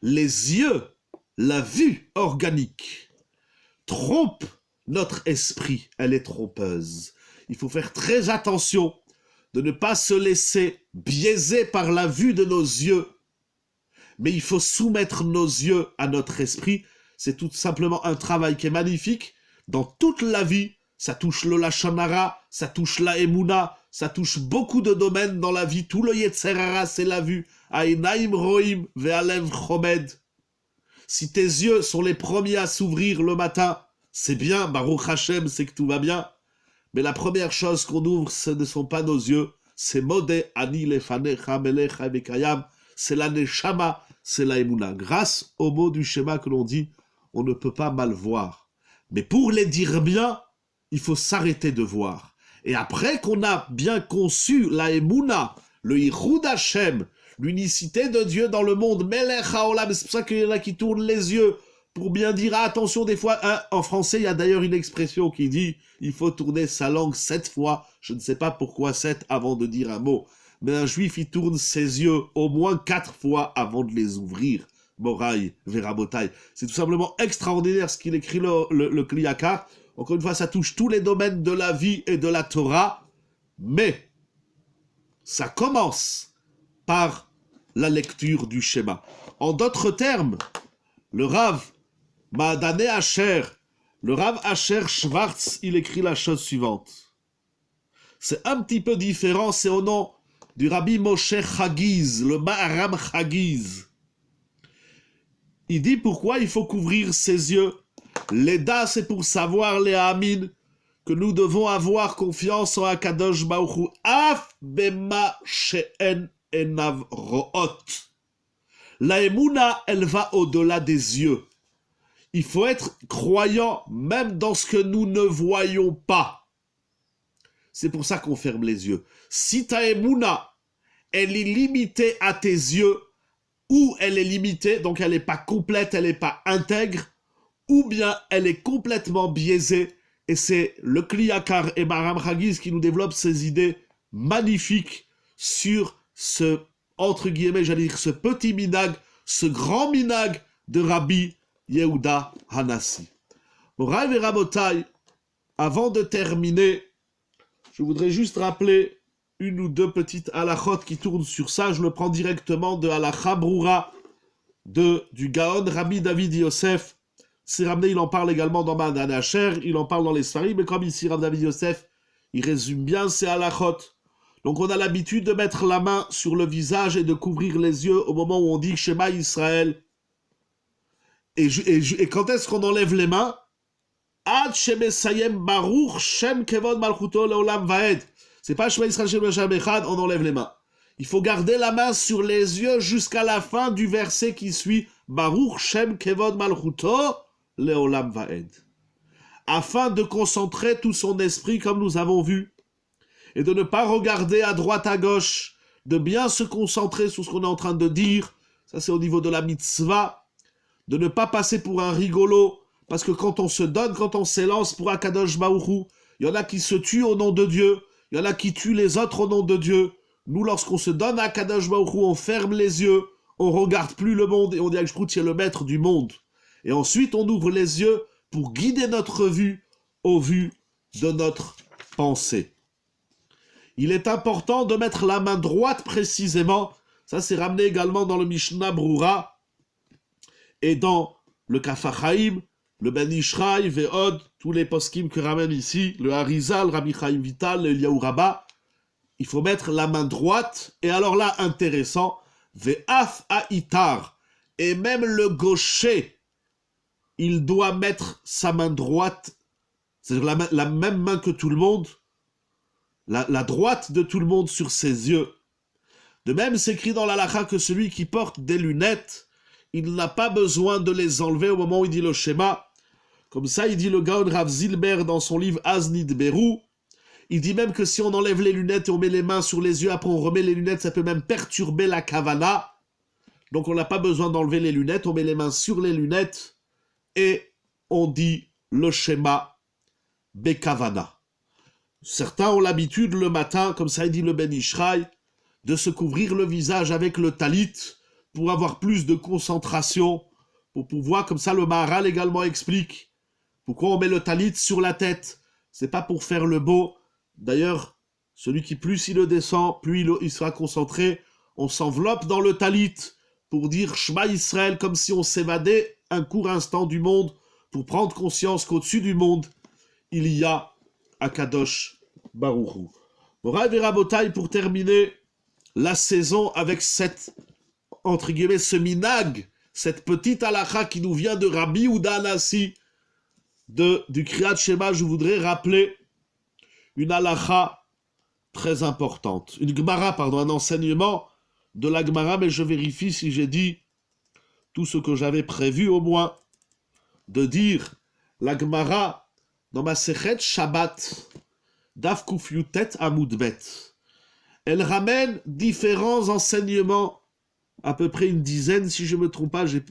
Les yeux, la vue organique, trompe notre esprit, elle est trompeuse. Il faut faire très attention de ne pas se laisser biaiser par la vue de nos yeux, mais il faut soumettre nos yeux à notre esprit. C'est tout simplement un travail qui est magnifique. Dans toute la vie, ça touche le Lachon Hara, ça touche la Emouna, ça touche beaucoup de domaines dans la vie. Tout le Yetzer Hara, c'est la vue. Aïnaïm roim ve'alev chomed. Si tes yeux sont les premiers à s'ouvrir le matin, c'est bien, Baruch Hashem, c'est que tout va bien. Mais la première chose qu'on ouvre, ce ne sont pas nos yeux, c'est Modé, Ani, Lefanecha, Melecha, Bekayam, c'est la Neshama, c'est la Emouna. Grâce au mot du schéma que l'on dit, on ne peut pas mal voir. Mais pour les dire bien, il faut s'arrêter de voir. Et après qu'on a bien conçu la Emouna, le Yichud Hashem, l'unicité de Dieu dans le monde, Melech HaOlam, c'est pour ça qu'il y en a qui tournent les yeux pour bien dire, ah, attention, des fois, en français, il y a d'ailleurs une expression qui dit, il faut tourner sa langue 7 fois, je ne sais pas pourquoi 7 avant de dire un mot, mais un juif, il tourne ses yeux au moins 4 fois avant de les ouvrir. Moraï, Verabotai. C'est tout simplement extraordinaire ce qu'il écrit le Kli Yakar. Encore une fois, ça touche tous les domaines de la vie et de la Torah, mais ça commence par la lecture du schéma. En d'autres termes, le Rav Ma'adane Asher, le Rav Asher Schwartz, il écrit la chose suivante. C'est un petit peu différent, c'est au nom du Rabbi Moshe Chagiz, le Maharam Chagiz. Il dit pourquoi il faut couvrir ses yeux. L'Eda, c'est pour savoir, les Amin, que nous devons avoir confiance en Akadosh Baruch Hu. Af bema she'en enav ro'ot. La Emouna, elle va au-delà des yeux. Il faut être croyant même dans ce que nous ne voyons pas. C'est pour ça qu'on ferme les yeux. Si ta Emouna, elle est limitée à tes yeux, ou elle est limitée, donc elle n'est pas complète, elle n'est pas intègre, ou bien elle est complètement biaisée, et c'est le Kli Yakar et Maharam Chagiz qui nous développent ces idées magnifiques sur ce, entre guillemets, j'allais dire, ce petit minag, ce grand minag de Rabbi Yehuda Hanassi. Moraï et Rabotai, avant de terminer, je voudrais juste rappeler une ou deux petites halachot qui tournent sur ça. Je le prends directement de Halacha Broura du Gaon Rabbi David Yosef. C'est ramené, il en parle également dans Ma'adane Asher, il en parle dans les Sfarim, mais comme ici Rabbi David Yosef, il résume bien ces halachot. Donc on a l'habitude de mettre la main sur le visage et de couvrir les yeux au moment où on dit Shema Israël. Et quand est-ce qu'on enlève les mains? Ad shemesayem baruch shem kevod malchuto leolam vaed. C'est pas Shema Yisrael Shem Hashem Echad, on enlève les mains. Il faut garder la main sur les yeux jusqu'à la fin du verset qui suit. Baruch Shem Kevod Malchuto Leolam Vaed. Afin de concentrer tout son esprit comme nous avons vu. Et de ne pas regarder à droite à gauche. De bien se concentrer sur ce qu'on est en train de dire. Ça c'est au niveau de la mitzvah. De ne pas passer pour un rigolo. Parce que quand on se donne, quand on s'élance pour Akadosh Baruch Hu, il y en a qui se tuent au nom de Dieu. Il y en a qui tuent les autres au nom de Dieu. Nous, lorsqu'on se donne à Kadosh Baruch Hu, on ferme les yeux, on regarde plus le monde et on dit à Shprout, c'est le maître du monde. Et ensuite, on ouvre les yeux pour guider notre vue au vu de notre pensée. Il est important de mettre la main droite précisément. Ça, c'est ramené également dans le Mishnah Brura et dans le Kaf HaChaim, le Ben Ishraï, Ve'od, tous les poskim que ramène ici, le Harizal, Rabbi Chaim Vital, le Eliyahu Rabbah. Il faut mettre la main droite, et alors là, intéressant, ve'af ha'itar, et même le gaucher, il doit mettre sa main droite, c'est-à-dire la même main que tout le monde, la droite de tout le monde sur ses yeux. De même, c'est écrit dans l'halakha que celui qui porte des lunettes, il n'a pas besoin de les enlever au moment où il dit le schéma. Comme ça, il dit le Gaon Rav Zilber dans son livre Aznid Berou. Il dit même que si on enlève les lunettes et on met les mains sur les yeux, après on remet les lunettes, ça peut même perturber la kavana. Donc on n'a pas besoin d'enlever les lunettes, on met les mains sur les lunettes et on dit le schéma Bekavana. Certains ont l'habitude le matin, comme ça il dit le Ben Ishraï, de se couvrir le visage avec le talit pour avoir plus de concentration, pour pouvoir, comme ça le Maharal également explique, pourquoi on met le talit sur la tête. C'est pas pour faire le beau. D'ailleurs, celui qui plus il le descend, plus il sera concentré. On s'enveloppe dans le talit pour dire Shema Yisrael comme si on s'évadait un court instant du monde pour prendre conscience qu'au-dessus du monde, il y a Akadosh Baruch Hu. Moraï et Rabotai, pour terminer la saison avec cette, entre guillemets, ce minag, cette petite halakha qui nous vient de Rabbi Yehuda Hanassi, du Kriyat Shema, je voudrais rappeler une halakha très importante. Une Gemara, pardon, un enseignement de la Gemara, mais je vérifie si j'ai dit tout ce que j'avais prévu au moins de dire. La Gemara, dans ma Sechet Shabbat, Daf Kuf Yutet Amud Bet, elle ramène différents enseignements, à peu près une dizaine, si je ne me trompe pas, j'ai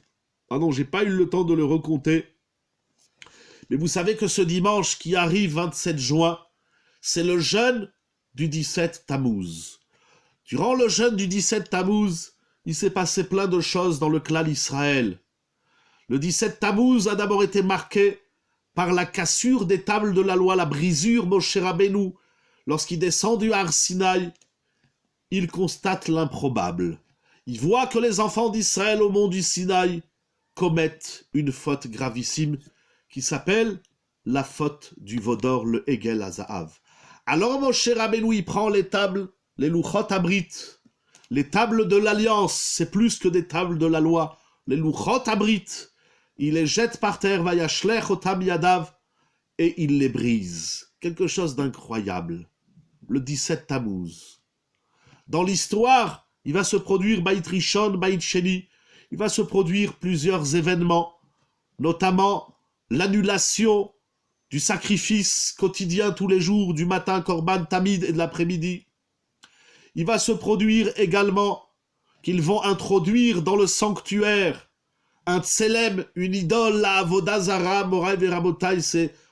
pas eu le temps de le recompter. Mais vous savez que ce dimanche qui arrive, 27 juin, c'est le jeûne du 17 Tammuz. Durant le jeûne du 17 Tammuz, il s'est passé plein de choses dans le clan d'Israël. Le 17 Tammuz a d'abord été marqué par la cassure des tables de la loi, la brisure Moshe Rabbeinu. Lorsqu'il descend du Har Sinaï, il constate l'improbable. Il voit que les enfants d'Israël au mont du Sinaï commettent une faute gravissime qui s'appelle la faute du Vaudor, le Egel Hazahav. Alors Moshe Rabbeinu, il prend les tables, les Luchot Abrit, les tables de l'Alliance, c'est plus que des tables de la loi, les Luchot Abrit, il les jette par terre, Vayashlech Otam Yadav, et il les brise. Quelque chose d'incroyable. Le 17 Tammuz. Dans l'histoire, il va se produire Beit Rishon, Beit Sheni, il va se produire plusieurs événements, notamment l'annulation du sacrifice quotidien tous les jours, du matin Korban Tamid et de l'après-midi. Il va se produire également qu'ils vont introduire dans le sanctuaire un tselem, une idole, la Avodah Zara, Moraï et Rabotai,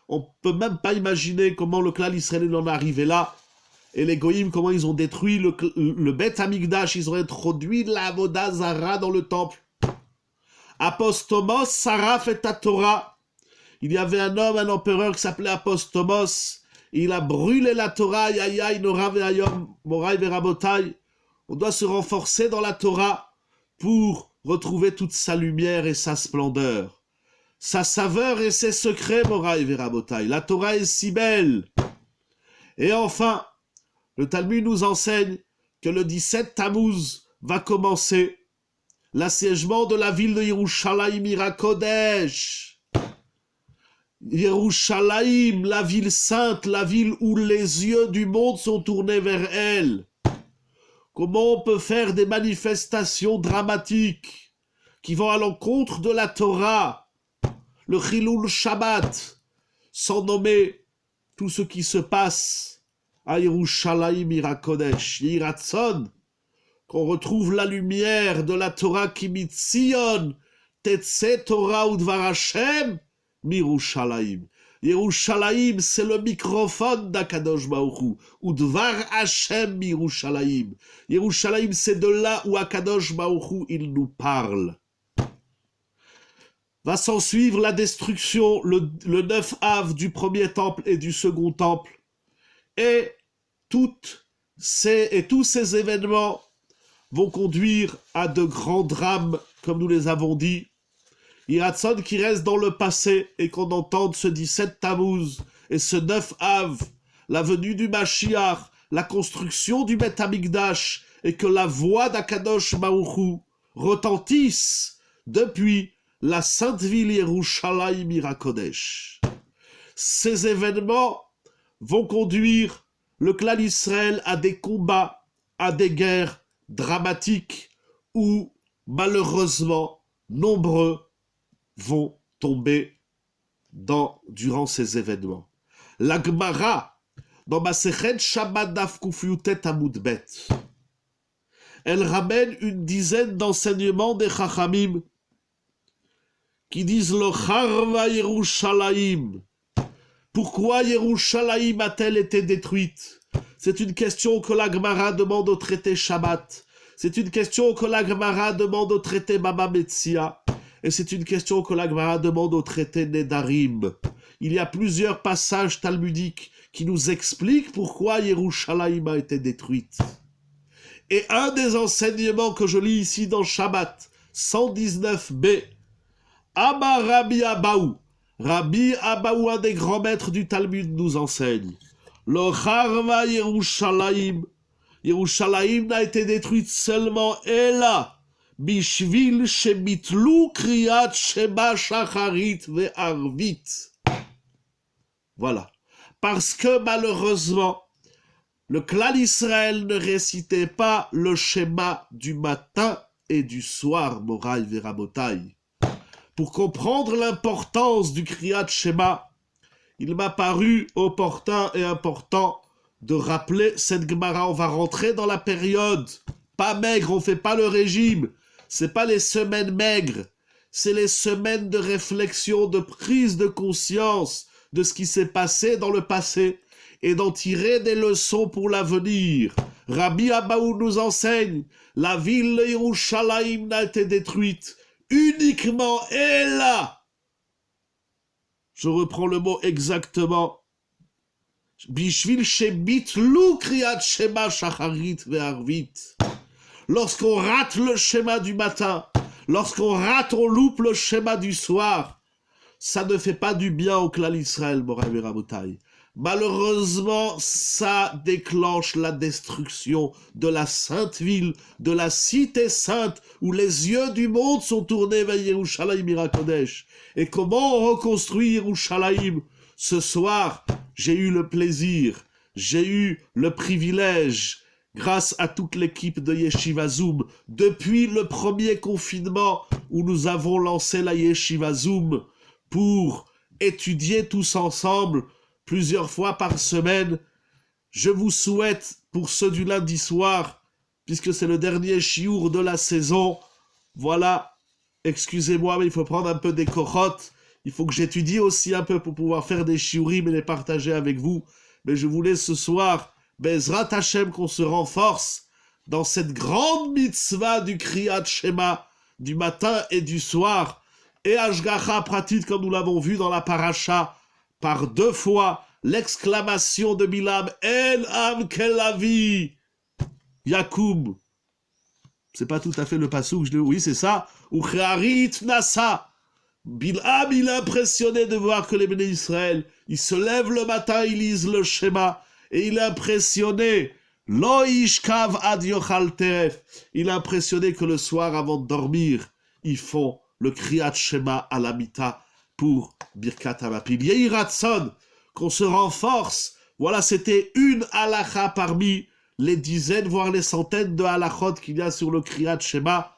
on ne peut même pas imaginer comment le clan israélien en est arrivé là. Et les Goïms, comment ils ont détruit le Beth Amikdash, ils ont introduit la Avodah Zara dans le temple. Apostomos, Saraf et Torah. Il y avait un homme, un empereur qui s'appelait Apostomos. Il a brûlé la Torah, Yayaï, Nora Ve'ayom, Moraï Ve'rabotai. On doit se renforcer dans la Torah pour retrouver toute sa lumière et sa splendeur. Sa saveur et ses secrets, Moraï Ve'rabotai. La Torah est si belle. Et enfin, le Talmud nous enseigne que le 17 Tammuz va commencer l'assiègement de la ville de Yerushalayim Irakodesh. Yerushalayim, la ville sainte, la ville où les yeux du monde sont tournés vers elle. Comment on peut faire des manifestations dramatiques qui vont à l'encontre de la Torah, le Chilul Shabbat, sans nommer tout ce qui se passe à Yerushalayim Irakodesh, Yiratson, qu'on retrouve la lumière de la Torah qui mitzion, Tetse Torah Udvar Hashem, Mirushalayim. Yerushalayim, c'est le microphone d'Akadosh Baruch Hu. Udvar Hashem Mirushalayim. Yerushalayim, c'est de là où Akadosh Baruch Hu, il nous parle. Va s'en suivre la destruction, le 9 Av du premier temple et du second temple. Et tous ces événements vont conduire à de grands drames, comme nous les avons dit. Yiratson qui reste dans le passé et qu'on entende ce 17 Tammuz et ce 9 Av, la venue du Mashiach, la construction du Beth Amikdash et que la voix d'Akadosh Baruch Hu retentisse depuis la sainte ville Yerushalayim Irakodesh. Ces événements vont conduire le clan Israël à des combats, à des guerres dramatiques où, malheureusement, nombreux vont tomber durant ces événements. La Gemara, dans Masechet Shabbat Daf Kuf Yutet Amud Bet, elle ramène une dizaine d'enseignements des Chachamim qui disent le Charva Yerushalayim. Pourquoi Yerushalayim a-t-elle été détruite? C'est une question que la Gemara demande au traité Shabbat. C'est une question que la Gemara demande au traité Baba Metzia. Et c'est une question que la Gemara demande au traité Nedarim. Il y a plusieurs passages talmudiques qui nous expliquent pourquoi Yerushalayim a été détruite. Et un des enseignements que je lis ici dans Shabbat 119b, Amar Rabbi Abaou. Rabbi Abaou, un des grands maîtres du Talmud, nous enseigne. Le Charva Yerushalayim. Yerushalayim n'a été détruite seulement Ela, Bishvil Shemitlu Kriyat Shema Shacharit Ve'arvit. Voilà. Parce que malheureusement, le clan Israël ne récitait pas le schéma du matin et du soir, Moraï Verabotai. Pour comprendre l'importance du Kriyat Shema, il m'a paru opportun et important de rappeler cette Gemara. On va rentrer dans la période pas maigre, on fait pas le régime, c'est pas les semaines maigres, c'est les semaines de réflexion, de prise de conscience de ce qui s'est passé dans le passé et d'en tirer des leçons pour l'avenir. Rabbi Abaou nous enseigne, la ville de Yerushalayim n'a été détruite uniquement et là. Je reprends le mot exactement. Bishvil shebitlu kriyat shema shacharit ve'arvit. Lorsqu'on rate le schéma du matin, on loupe le schéma du soir, ça ne fait pas du bien au clan Israël, Moraï Verabotai. Malheureusement, ça déclenche la destruction de la sainte ville, de la cité sainte, où les yeux du monde sont tournés vers Yerushalayim Irakodesh. Et comment on reconstruit Yerushalayim? Ce soir, j'ai eu le plaisir, j'ai eu le privilège, grâce à toute l'équipe de Yeshiva Zoom, depuis le premier confinement où nous avons lancé la Yeshiva Zoom pour étudier tous ensemble plusieurs fois par semaine. Je vous souhaite, pour ceux du lundi soir, puisque c'est le dernier chiour de la saison, voilà, excusez-moi, mais il faut prendre un peu des corottes, il faut que j'étudie aussi un peu pour pouvoir faire des shiurim et les partager avec vous, mais je voulais ce soir, Bezrat Hashem, qu'on se renforce dans cette grande mitzvah du Kriyat Shema, du matin et du soir, et Ashgacha Pratit, comme nous l'avons vu dans la paracha, par deux fois, l'exclamation de Bilam, En Am Kelavi, Yakoum. C'est pas tout à fait le passou que je dis, oui, c'est ça. Uchearit Nasa. Bilam, il est impressionné de voir que les bénis Israël, ils se lèvent le matin, ils lisent le schéma, et il est impressionné Lo ishkav ad yochal teref. Il est impressionné que le soir, avant de dormir, ils font le Kriyat Shema à la Mita pour Birkat Hamapil. Yehi Ratson, qu'on se renforce. Voilà, c'était une halakha parmi les dizaines, voire les centaines de halakhot qu'il y a sur le Kriyat Shema.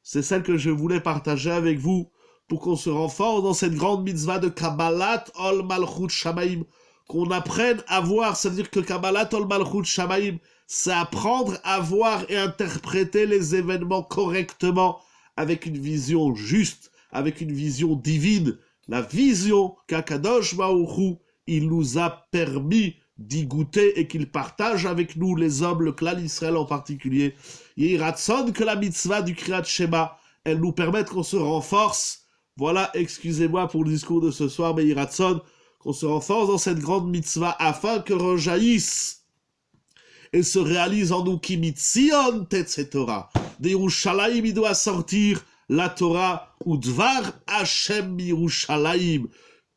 C'est celle que je voulais partager avec vous pour qu'on se renforce dans cette grande mitzvah de Kabbalat Ol Malchut Shamaim, qu'on apprenne à voir, ça veut dire que Kabbalat Ol Malchut Shamaim, c'est apprendre à voir et interpréter les événements correctement, avec une vision juste, avec une vision divine, la vision qu'Akadosh Baruch Hu, il nous a permis d'y goûter et qu'il partage avec nous, les hommes, le clan Israël en particulier. Yehi Ratson que la mitzvah du Kriyat Shema, elle nous permette qu'on se renforce. Voilà, excusez-moi pour le discours de ce soir, mais Yehi Ratson, qu'on se renforce dans cette grande mitzvah afin que rejaillisse et se réalise en nous qui mitzion tetze Torah. De Yerushalayim, il doit sortir la Torah ou Dvar Hashem Yerushalayim,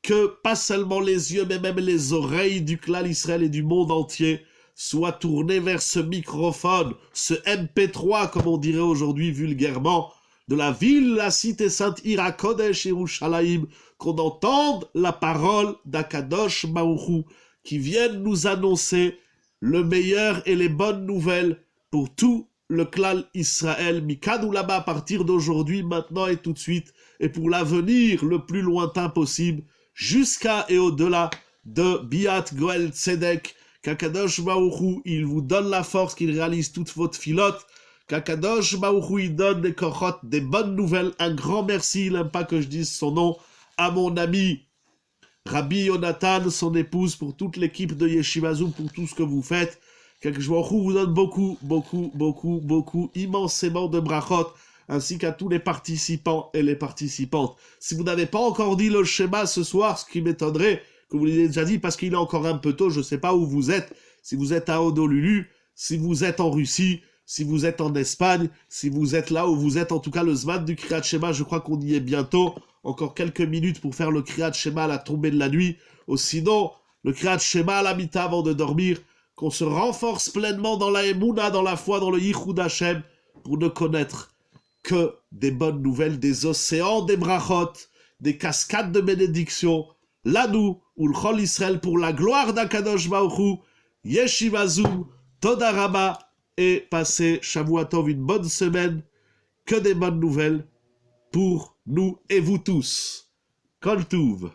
que pas seulement les yeux, mais même les oreilles du clan Israël et du monde entier soient tournés vers ce microphone, ce MP3, comme on dirait aujourd'hui vulgairement, de la ville, la cité sainte Ira Kodesh Yerushalayim, qu'on entende la parole d'Akadosh Baruch Hu, qui vienne nous annoncer le meilleur et les bonnes nouvelles pour tout le clan Israël, Mikadou là-bas, à partir d'aujourd'hui, maintenant et tout de suite, et pour l'avenir le plus lointain possible, jusqu'à et au-delà de Biat Goel Tzedek, qu'Akadosh Baruch Hu, il vous donne la force, qu'il réalise toute votre filote, qu'Akadosh Baruch Hu, il donne des kochot, des bonnes nouvelles. Un grand merci, il n'aime pas que je dise son nom, à mon ami Rabbi Yonatan, son épouse, pour toute l'équipe de Yeshiva Zoom, pour tout ce que vous faites. Qu'Akadosh Baruch Hu vous donne beaucoup, immensément de brachot, ainsi qu'à tous les participants et les participantes. Si vous n'avez pas encore dit le schéma ce soir, ce qui m'étonnerait que vous l'ayez déjà dit, parce qu'il est encore un peu tôt, je ne sais pas où vous êtes, si vous êtes à Honolulu, si vous êtes en Russie, si vous êtes en Espagne, si vous êtes là où vous êtes, en tout cas le Zman du Kriyat Shema, je crois qu'on y est bientôt, encore quelques minutes pour faire le Kriyat Shema à la tombée de la nuit, ou sinon, le Kriyat Shema à la Mita avant de dormir, qu'on se renforce pleinement dans la Emouna, dans la foi, dans le Yichud Hashem, pour ne connaître que des bonnes nouvelles, des océans, des brachot, des cascades de bénédictions, l'Anou, ou le Chol Israël, pour la gloire d'Akadosh Baruch Hu, Yeshiva Zoom, Toda Rabba, et passez Shavua Tov, une bonne semaine, que des bonnes nouvelles pour nous et vous tous. Kol Tuv.